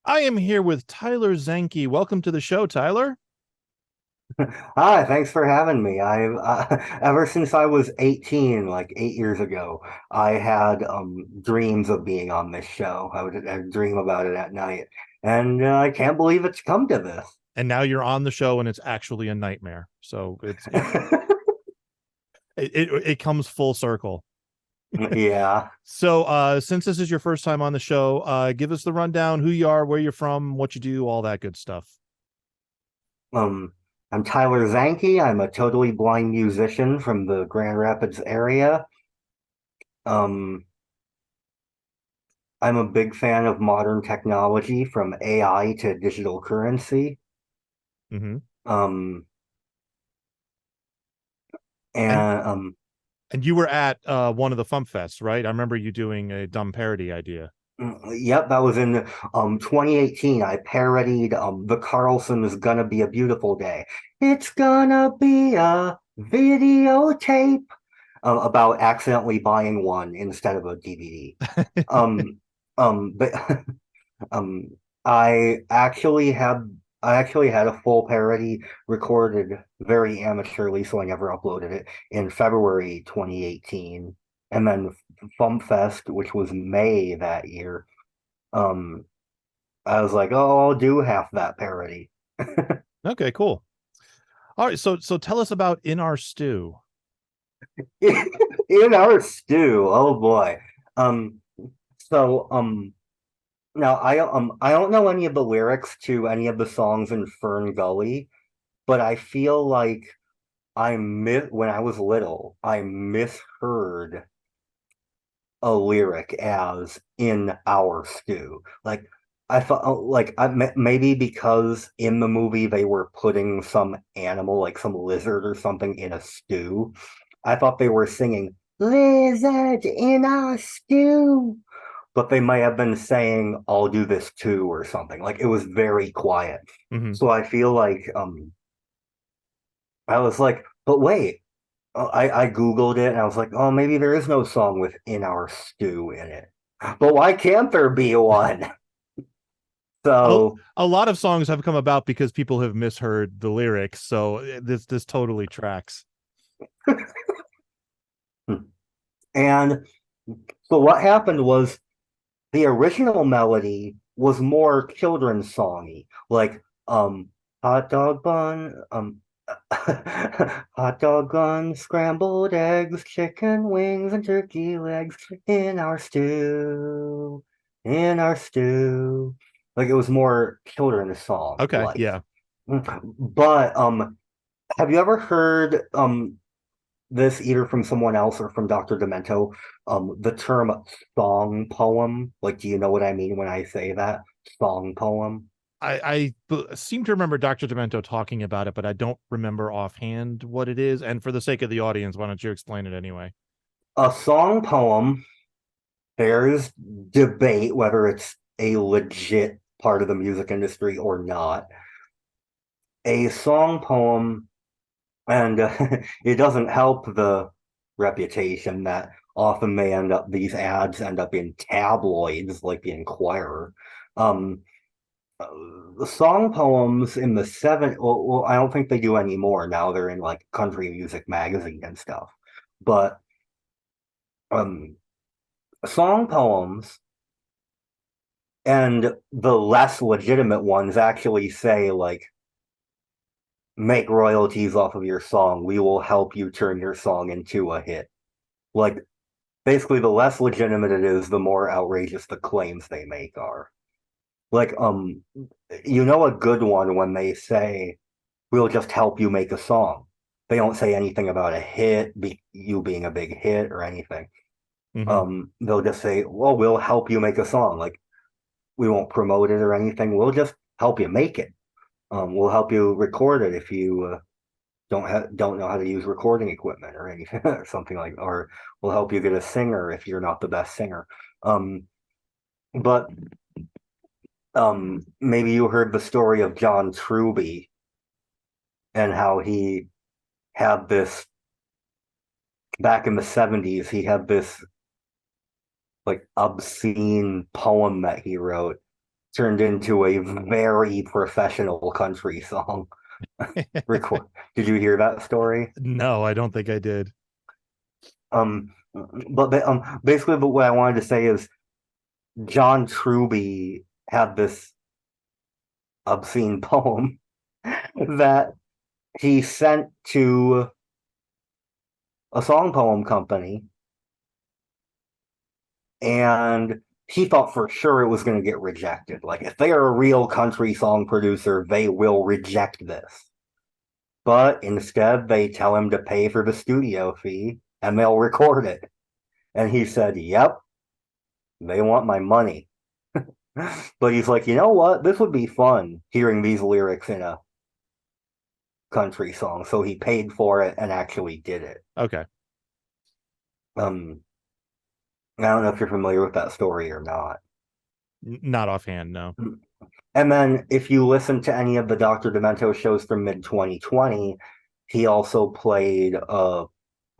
I am here with Tyler Zahnke. Welcome to the show, Tyler. Hi, thanks for having me. I've ever since I was 18, like 8 years ago, I had dreams of being on this show. I'd dream about it at night, and I can't believe it's come to this. And now you're on the show, and it's actually a nightmare. So it comes full circle. Yeah. So since this is your first time on the show, give us the rundown: who you are, where you're from, what you do, all that good stuff. I'm Tyler Zahnke. I'm a totally blind musician from the Grand Rapids area. I'm a big fan of modern technology, from AI to digital currency. Mm-hmm. And you were at one of the FuMPFests, right? I remember you doing a dumb parody idea. Yep, that was in 2018. I parodied the Carlson's "Gonna Be a Beautiful Day." It's gonna be a videotape about accidentally buying one instead of a DVD. But I actually had a full parody recorded very amateurly, so I never uploaded it in February 2018, and then FuMPFest, which was May that year. I was like, oh, I'll do half that parody. Okay, cool. All right, so tell us about In Our Stew. In Our Stew, oh boy. So now I don't know any of the lyrics to any of the songs in Fern Gully, but I feel like when I was little, I misheard a lyric as "in our stew." Like I thought, maybe because in the movie they were putting some animal, like some lizard or something, in a stew. I thought they were singing "lizard in our stew," but they might have been saying "I'll do this too" or something. Like it was very quiet. Mm-hmm. So I feel like I was like, but wait. I Googled it and I was like, oh, maybe there is no song with "in our stew" in it. But why can't there be one? So a lot of songs have come about because people have misheard the lyrics. So this totally tracks. And so what happened was the original melody was more children's songy, like hot dog bun, hot dog bun, scrambled eggs, chicken wings, and turkey legs in our stew, in our stew. Like it was more children's song. Okay, yeah. But have you ever heard this either from someone else or from Dr. Demento, the term song poem? Like, do you know what I mean when I say that? Song poem? I seem to remember Dr. Demento talking about it, but I don't remember offhand what it is. And for the sake of the audience, why don't you explain it anyway? A song poem, there's debate whether it's a legit part of the music industry or not. A song poem, and it doesn't help the reputation that often these ads end up in tabloids like the Inquirer. The song poems in the well, I don't think they do anymore. Now they're in like country music magazine and stuff. But song poems and the less legitimate ones actually say like, make royalties off of your song. We will help you turn your song into a hit. Like basically the less legitimate it is, the more outrageous the claims they make are. Like, a good one when they say, we'll just help you make a song. They don't say anything about a hit, you being a big hit or anything. Mm-hmm. They'll just say, well, we'll help you make a song. Like, we won't promote it or anything. We'll just help you make it. We'll help you record it if you don't know how to use recording equipment or anything or something like, or we'll help you get a singer if you're not the best singer. But maybe you heard the story of John Truby and how he had this back in the 70s. He had this like obscene poem that he wrote turned into a very professional country song. Did you hear that story? No, I don't think I did. But basically, what I wanted to say is John Truby had this obscene poem that he sent to a song poem company, and he thought for sure it was going to get rejected. Like, if they are a real country song producer, they will reject this. But instead, they tell him to pay for the studio fee, and they'll record it. And he said, yep, they want my money. But he's like, you know what? This would be fun, hearing these lyrics in a country song. So he paid for it and actually did it. Okay. I don't know if you're familiar with that story or not. Not offhand, no. And then if you listen to any of the Dr. Demento shows from mid-2020, he also played a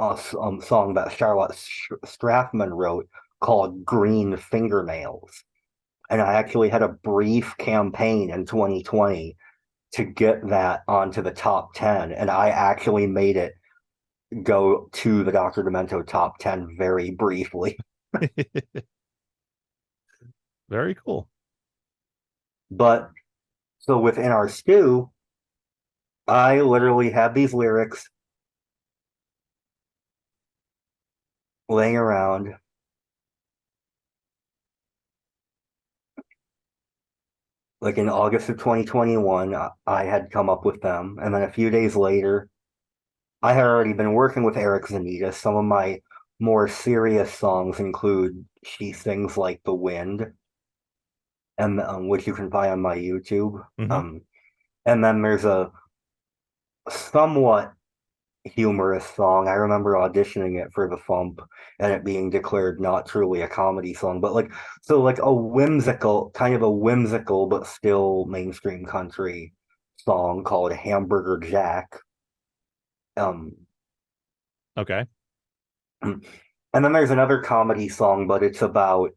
song that Charlotte Strathman wrote called Green Fingernails. and I actually had a brief campaign in 2020 to get that onto the top 10, and I actually made it go to the Dr. Demento top 10 very briefly. Very cool. But so within our stew, I literally had these lyrics laying around. Like in August of 2021, I had come up with them. And then a few days later, I had already been working with Eric Zanitas. Some of my more serious songs include She Sings Like the Wind, and which you can find on my YouTube. Mm-hmm. And then there's a somewhat humorous song. I remember auditioning it for the FuMP and it being declared not truly a comedy song, but like a whimsical, but still mainstream country song called Hamburger Jack. Okay. And then there's another comedy song, but it's about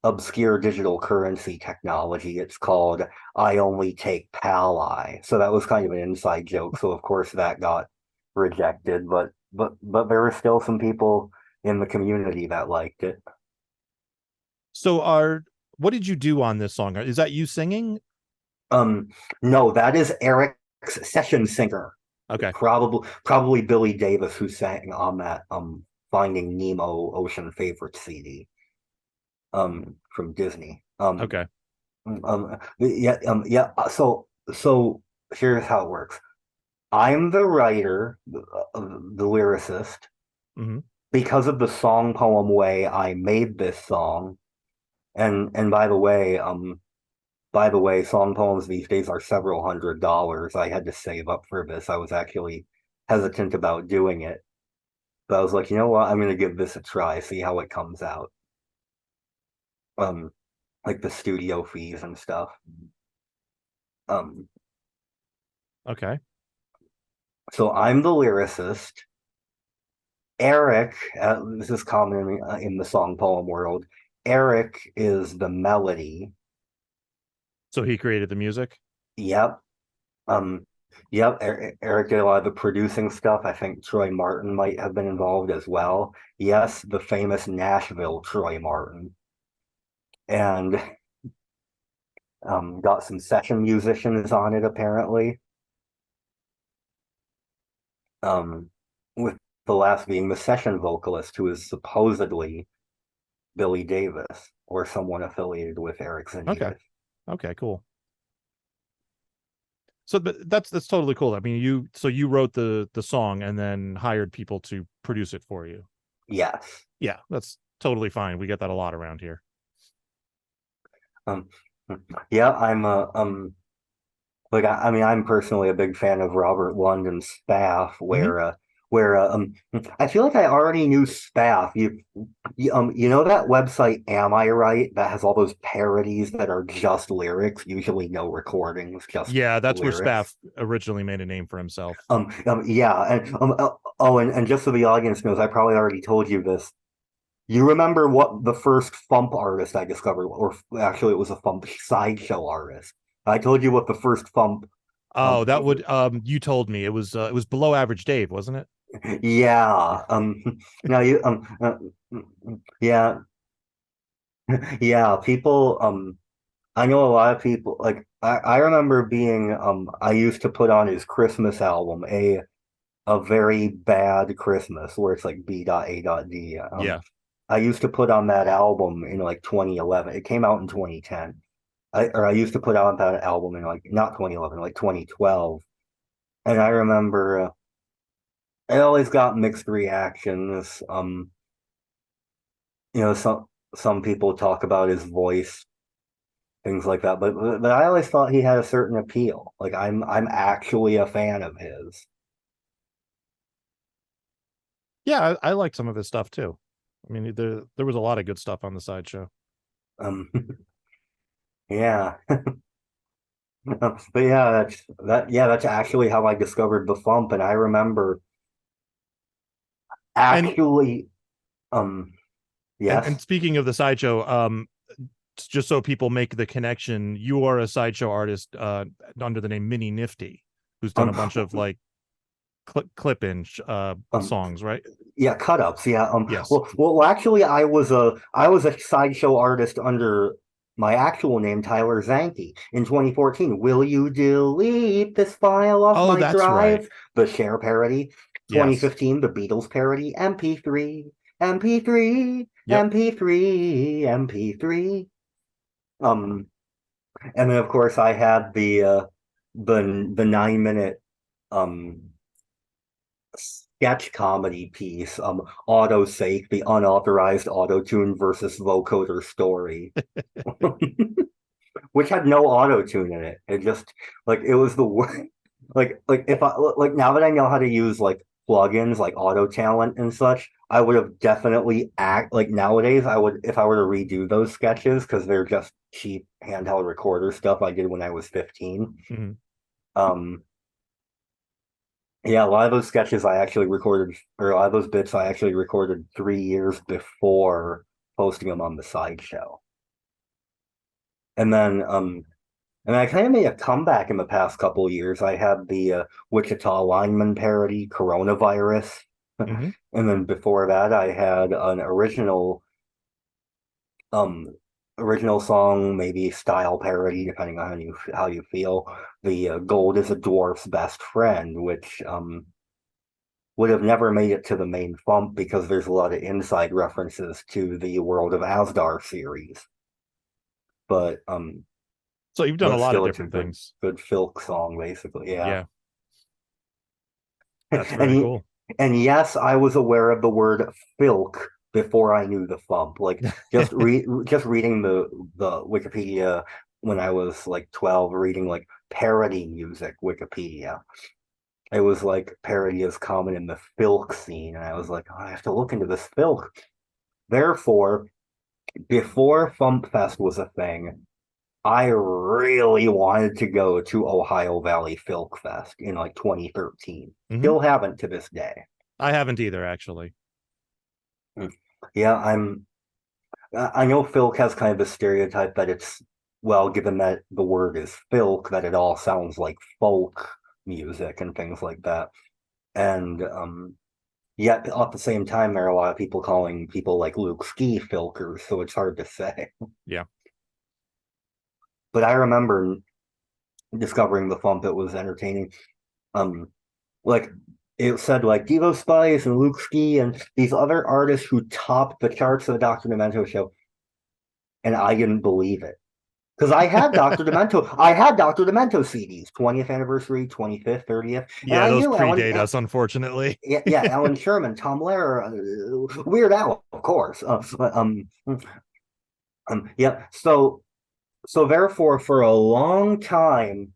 obscure digital currency technology. It's called I Only Take Pal-I. So that was kind of an inside joke. So of course that got rejected, but there were still some people in the community that liked it. So what did you do on this song? Is that you singing? No, that is Eric's session singer. Okay. Probably Billy Davis, who sang on that Finding Nemo Ocean Favorite CD from Disney. Okay. Yeah. So here's how it works. I'm the writer, the lyricist. Mm-hmm. Because of the song poem way I made this song, and by the way, song poems these days are several $100s. I had to save up for this. I was actually hesitant about doing it, but I was like, you know what? I'm going to give this a try, see how it comes out. Like the studio fees and stuff. Okay. So I'm the lyricist. Eric, this is common in the song poem world. Eric is the melody. So he created the music? Yep. Yep. Eric did a lot of the producing stuff. I think Troy Martin might have been involved as well. Yes, the famous Nashville Troy Martin. And got some session musicians on it, apparently. With the last being the session vocalist, who is supposedly Billy Davis or someone affiliated with Eric Zanitas. Okay, cool. So that's totally cool. I mean, you wrote the song and then hired people to produce it for you. Yes. Yeah, that's totally fine. We get that a lot around here. Yeah, I'm I'm personally a big fan of Robert London's Spaff, where I feel like I already knew Spaff. You know that website Am I Right, that has all those parodies that are just lyrics, usually no recordings, just that's lyrics. where Spaff originally made a name for himself. Yeah, and just so the audience knows, I probably already told you this. You remember what the first FuMP artist I discovered, or actually it was a FuMP sideshow artist. I told you what the first FuMP. You told me it was Below Average Dave, wasn't it? Yeah. Now you yeah. Yeah, people I know a lot of people, like I remember being I used to put on his Christmas album, a very bad Christmas, where it's like B.A.D. Yeah. I used to put on that album in like 2011. It came out in 2010. I used to put out that album in like not 2011, like 2012. And I remember it always got mixed reactions. Some people talk about his voice, things like that, but I always thought he had a certain appeal. Like I'm actually a fan of his. Yeah, I liked some of his stuff too. I mean, there was a lot of good stuff on the sideshow. Yeah. But yeah, that's actually how I discovered the FuMP, and I remember actually yes. And speaking of the sideshow, just so people make the connection, you are a sideshow artist under the name Mini Nifty, who's done a bunch of like clip-in songs, right? Yeah, cut-ups. Yeah. Yes. Well, actually, I was a sideshow artist under my actual name, Tyler Zahnke, in 2014. Will you delete this file off my that's drive? Right. The Cher parody. 2015, the Beatles parody. MP3, MP3, Yep. MP3, MP3. And then of course I had the 9-minute sketch comedy piece, Autosake, the unauthorized autotune versus vocoder story, which had no autotune in it. It just it was the worst. Like if I now that I know how to use like plugins like Auto Talent and such, I would have definitely nowadays I would, if I were to redo those sketches, because they're just cheap handheld recorder stuff I did when I was 15. Mm-hmm. Yeah, a lot of those sketches I actually recorded, or a lot of those bits I actually recorded 3 years before posting them on the sideshow. And then I kind of made a comeback in the past couple of years. I had the Wichita lineman parody, Coronavirus. Mm-hmm. And then before that, I had an original song, maybe style parody, depending on how you feel. The Gold is a Dwarf's Best Friend, which would have never made it to the main FuMP because there's a lot of inside references to the World of Asdar series. But so you've done a lot of different things. Good filk song, basically. Yeah. That's very cool. And yes, I was aware of the word filk before I knew the FuMP. Like just reading the Wikipedia when I was like 12, reading like parody music Wikipedia. It was like parody is common in the filk scene, and I was like, I have to look into this filk. Therefore, before FuMPFest was a thing, I really wanted to go to Ohio Valley Filk Fest in like 2013. Mm-hmm. Still haven't to this day. I haven't either, actually. Yeah, I know filk has kind of a stereotype that it's, well, given that the word is filk, that it all sounds like folk music and things like that. And yet at the same time, there are a lot of people calling people like Luke Ski filkers, so it's hard to say. Yeah. But I remember discovering the FuMP. It was entertaining. Like it said like Devo Spice and Luke Ski and these other artists who topped the charts of the Dr. Demento show, and I didn't believe it. Because I had Dr. Demento CDs, 20th anniversary, 25th, 30th. Yeah, those predate us, unfortunately. yeah, Alan Sherman, Tom Lehrer, Weird Al, of course. Yeah, so therefore, for a long time,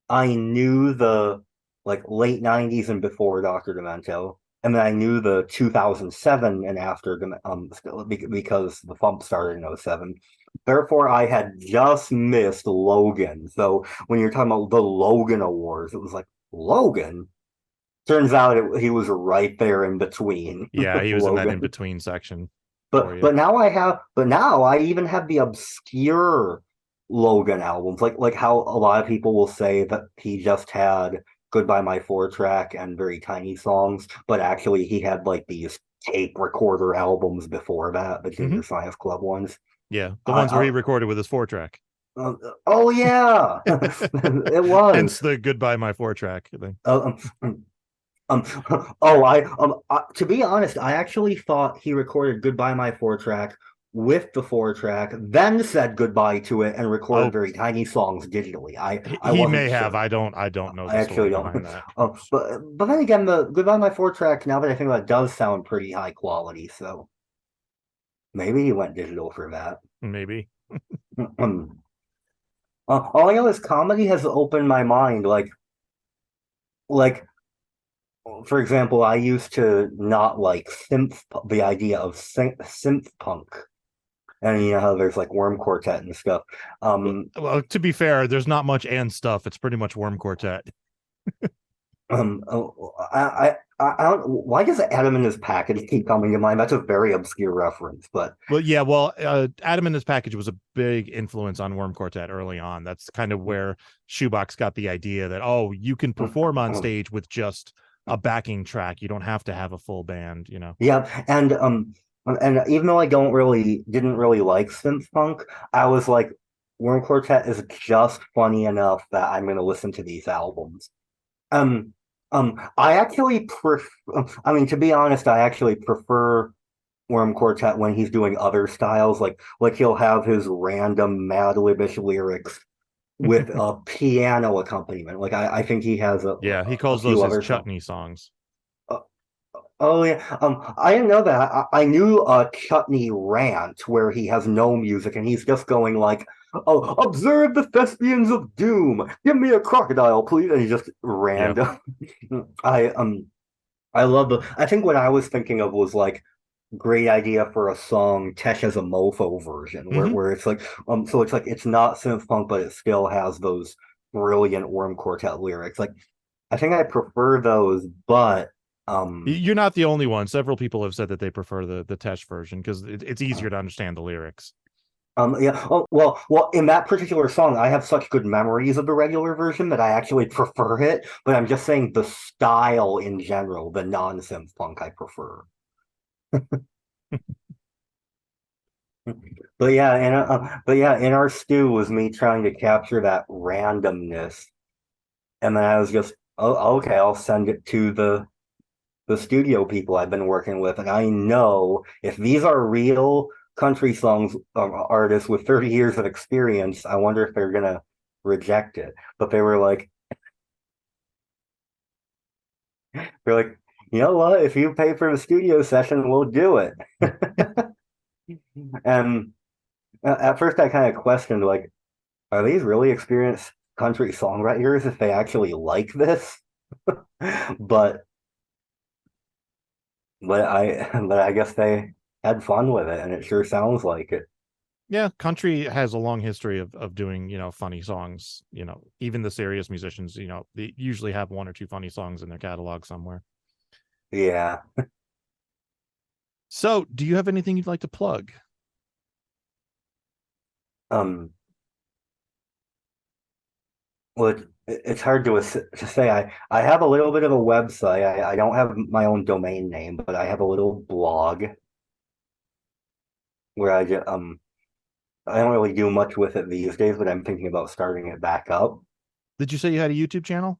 I knew the like late 90s and before Dr. Demento, and then I knew the 2007 and after because the FuMP started in 07. Therefore, I had just missed Logan. So when you're talking about the Logan Awards, it was like, Logan? Turns out he was right there in between. Yeah, he was in that in-between section. But now I even have the obscure Logan albums, like how a lot of people will say that he just had Goodbye My 4-track and very tiny songs, but actually he had like these tape recorder albums before that, the Junior Science Club ones. Yeah, the ones where he recorded with his 4-track. Oh yeah, it was. Hence the Goodbye My 4-track thing. To be honest, I actually thought he recorded Goodbye My 4-track with the 4-track, then said goodbye to it and recorded very tiny songs digitally. He may have. I don't know. I actually don't. But then again, the Goodbye My 4-track, now that I think about it, does sound pretty high quality. So maybe he went digital for that. Maybe. All I know is comedy has opened my mind. Like, for example, I used to not like the idea of synth punk. And you know how there's like Worm Quartet and stuff. Well, to be fair, there's not much and stuff. It's pretty much Worm Quartet. I I don't. Why does Adam and his package keep coming to mind? That's a very obscure reference, but Adam and his package was a big influence on Worm Quartet early on. That's kind of where Shoebox got the idea that you can perform on stage with just a backing track. You don't have to have a full band, you know. Yeah, and even though I didn't really like synth punk, I was like, Worm Quartet is just funny enough that I'm going to listen to these albums. I actually to be honest, I actually prefer Worm Quartet when he's doing other styles, like he'll have his random Mad Libish lyrics with a piano accompaniment. Like I think he has he calls those his chutney songs. Oh yeah, I didn't know that. I knew a Chutney Rant where he has no music and he's just going like, "Oh, observe the thespians of doom. Give me a crocodile, please." And he's just random. Yeah. I love I think what I was thinking of was like great idea for a song Tesh as a Mofo version, where it's like so it's like it's not synth punk, but it still has those brilliant Worm Quartet lyrics. Like I think I prefer those, but you're not the only one. Several people have said that they prefer the Tesh version because it's easier to understand the lyrics. Yeah. Oh, well, in that particular song, I have such good memories of the regular version that I actually prefer it. But I'm just saying the style in general, the non-synth punk, I prefer. But in our stew was me trying to capture that randomness, and then I was just, okay, I'll send it to the studio people I've been working with, and I know if these are real country songs artists with 30 years of experience, I wonder if they're gonna reject it. But they were like, you know what? If you pay for the studio session, we'll do it. And at first, I kind of questioned, like, are these really experienced country songwriters if they actually like this? but I guess they had fun with it, and it sure sounds like it. Yeah, country has a long history of doing, funny songs. Even the serious musicians, they usually have one or two funny songs in their catalog somewhere. Yeah. So, do you have anything you'd like to plug? Well, it's hard to say. I have a little bit of a website. I don't have my own domain name, but I have a little blog where I don't really do much with it these days, but I'm thinking about starting it back up. Did you say you had a YouTube channel?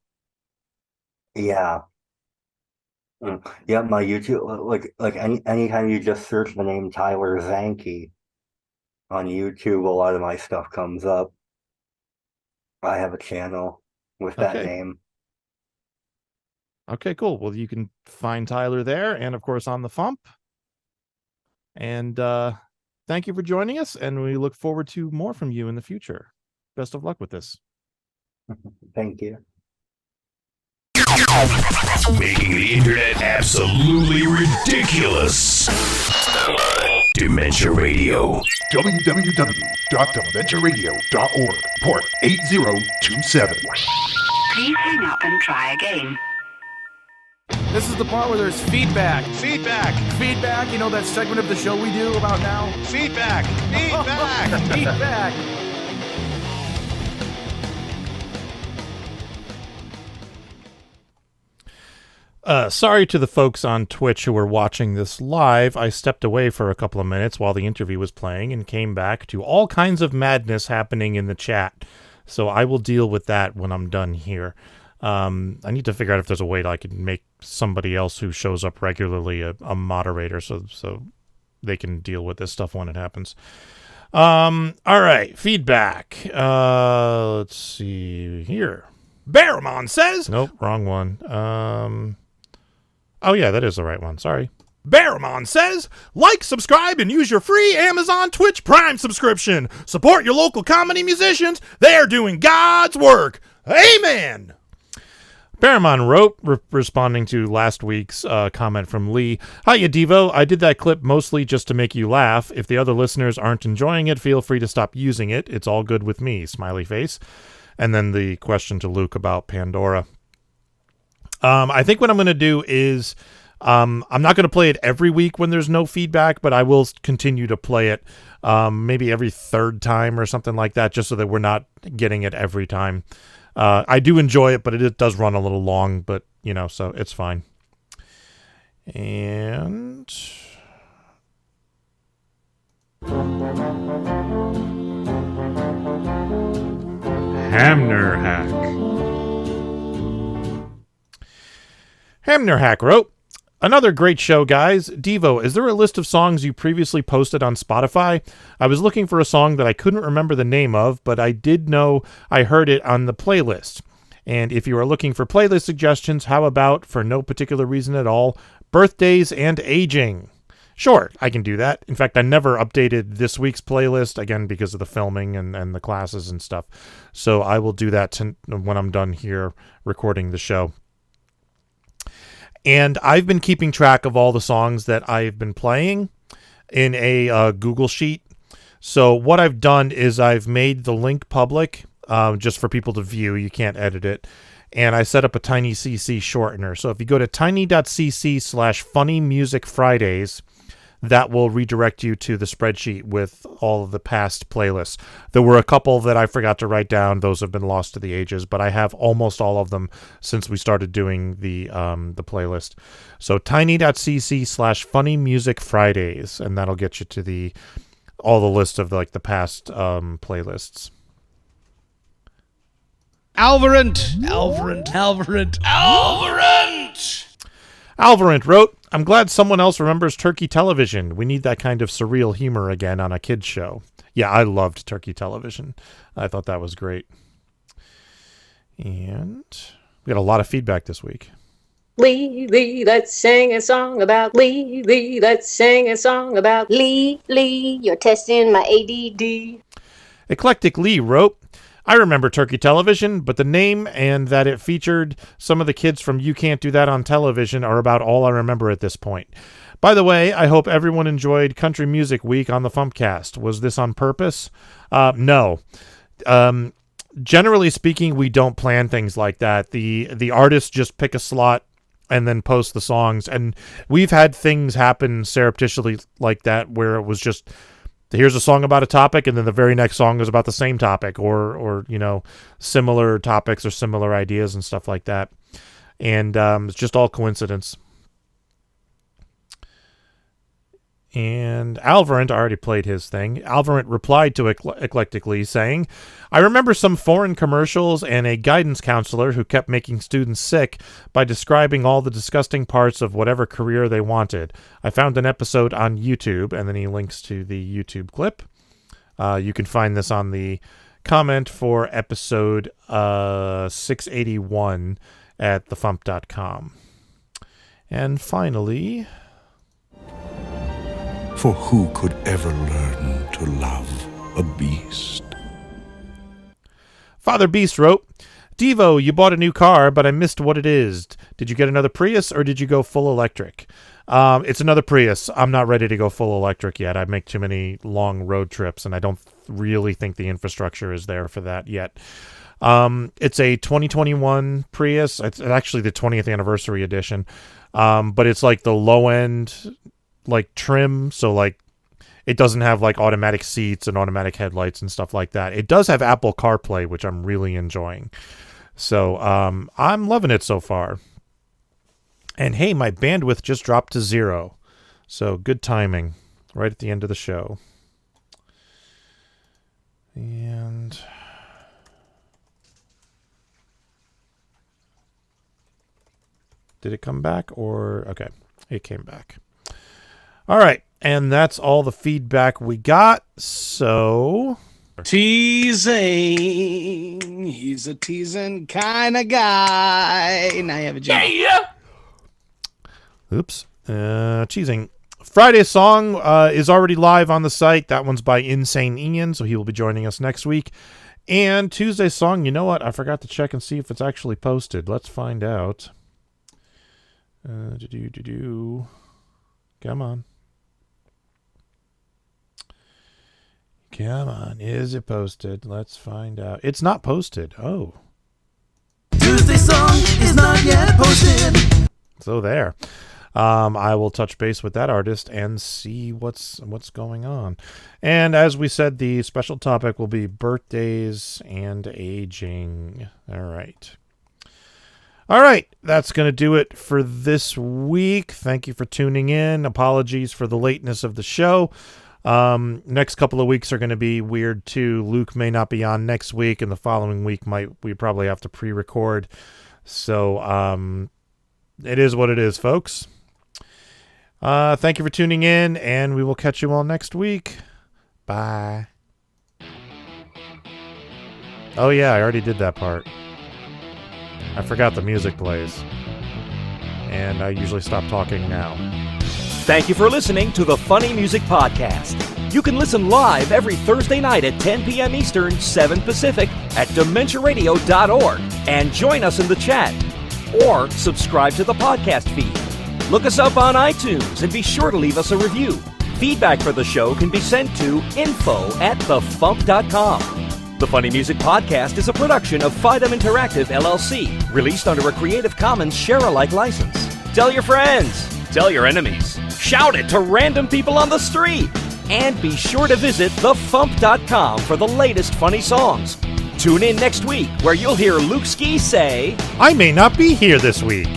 Yeah. Yeah, my YouTube, like anytime you just search the name Tyler Zahnke on YouTube, a lot of my stuff comes up. I have a channel with that name. Okay, cool. Well, you can find Tyler there, and of course on the FuMP. And thank you for joining us, and we look forward to more from you in the future. Best of luck with this. Thank you. Making the internet absolutely ridiculous. Dementia Radio. www.dementiaradio.org. Port 8027. Please hang up and try again. This is the part where there's feedback. Feedback. You know that segment of the show we do about now? Feedback. Feedback. Sorry to the folks on Twitch who were watching this live. I stepped away for a couple of minutes while the interview was playing and came back to all kinds of madness happening in the chat. So I will deal with that when I'm done here. I need to figure out if there's a way that I can make somebody else who shows up regularly a moderator so they can deal with this stuff when it happens. All right, feedback. Let's see here. Baramon says... Nope, wrong one. Oh, yeah, that is the right one. Sorry. Baramon says, like, subscribe, and use your free Amazon Twitch Prime subscription. Support your local comedy musicians. They are doing God's work. Amen. Baramon wrote, responding to last week's comment from Lee, Hiya, Devo. I did that clip mostly just to make you laugh. If the other listeners aren't enjoying it, feel free to stop using it. It's all good with me. Smiley face. And then the question to Luke about Pandora. I think what I'm going to do is I'm not going to play it every week when there's no feedback, but I will continue to play it maybe every third time or something like that, just so that we're not getting it every time. I do enjoy it, but it does run a little long, but, so it's fine. And... Hamner Hack. Hamner Hack wrote, another great show, guys. Devo, is there a list of songs you previously posted on Spotify? I was looking for a song that I couldn't remember the name of, but I did know I heard it on the playlist. And if you are looking for playlist suggestions, how about, for no particular reason at all, birthdays and aging? Sure, I can do that. In fact, I never updated this week's playlist, again, because of the filming and the classes and stuff. So I will do that when I'm done here recording the show. And I've been keeping track of all the songs that I've been playing in a Google Sheet. So what I've done is I've made the link public just for people to view. You can't edit it. And I set up a TinyCC shortener. So if you go to tiny.cc/funnymusicfridays, that will redirect you to the spreadsheet with all of the past playlists. There were a couple that I forgot to write down. Those have been lost to the ages, but I have almost all of them since we started doing the playlist. So tiny.cc/funnymusicfridays, and that'll get you to all the list of the past playlists. Alvarant wrote, I'm glad someone else remembers Turkey Television. We need that kind of surreal humor again on a kid's show. Yeah, I loved Turkey Television. I thought that was great. And we got a lot of feedback this week. Lee, let's sing a song about Lee, let's sing a song about Lee, you're testing my ADD. Eclectic Lee wrote, I remember Turkey Television, but the name and that it featured some of the kids from You Can't Do That on Television are about all I remember at this point. By the way, I hope everyone enjoyed Country Music Week on the FuMPCast. Was this on purpose? No. Generally speaking, we don't plan things like that. The artists just pick a slot and then post the songs. And we've had things happen surreptitiously like that where it was just... here's a song about a topic, and then the very next song is about the same topic, or similar topics or similar ideas and stuff like that. And it's just all coincidence. And Alvarant already played his thing. Alvarant replied to Eclectically saying, I remember some foreign commercials and a guidance counselor who kept making students sick by describing all the disgusting parts of whatever career they wanted. I found an episode on YouTube, and then he links to the YouTube clip. You can find this on the comment for episode 681 at thefump.com. And finally... For who could ever learn to love a beast? Father Beast wrote, Devo, you bought a new car, but I missed what it is. Did you get another Prius, or did you go full electric? It's another Prius. I'm not ready to go full electric yet. I make too many long road trips, and I don't really think the infrastructure is there for that yet. It's a 2021 Prius. It's actually the 20th anniversary edition, but it's like the low-end... trim, so it doesn't have automatic seats and automatic headlights and stuff like that. It does have Apple CarPlay, which I'm really enjoying. So I'm loving it so far. And hey, my bandwidth just dropped to 0. So good timing right at the end of the show. And did it come back or okay, it came back. All right, and that's all the feedback we got, so... Teasing. He's a teasing kind of guy. Now you have a joke. Yeah! Oops. Teasing. Friday's song is already live on the site. That one's by Insane Ian, so he will be joining us next week. And Tuesday's song, you know what? I forgot to check and see if it's actually posted. Let's find out. Come on. Come on, is it posted? Let's find out. It's not posted. Oh. To Thursday song is not yet posted. So there. I will touch base with that artist and see what's going on. And as we said, the special topic will be birthdays and aging. All right. That's going to do it for this week. Thank you for tuning in. Apologies for the lateness of the show. Next couple of weeks are going to be weird too. Luke may not be on next week, and the following week we probably have to pre-record. So it is what it is, folks. Thank you for tuning in, and we will catch you all next week. Bye. Oh yeah, I already did that part. I forgot the music plays. And I usually stop talking now. Thank you for listening to the Funny Music Podcast. You can listen live every Thursday night at 10 p.m. Eastern, 7 Pacific at DementiaRadio.org and join us in the chat. Or subscribe to the podcast feed. Look us up on iTunes and be sure to leave us a review. Feedback for the show can be sent to info@thefump.com. The Funny Music Podcast is a production of Fidem Interactive, LLC, released under a Creative Commons share-alike license. Tell your friends. Tell your enemies. Shout it to random people on the street. And be sure to visit thefump.com for the latest funny songs. Tune in next week where you'll hear Luke Ski say, I may not be here this week.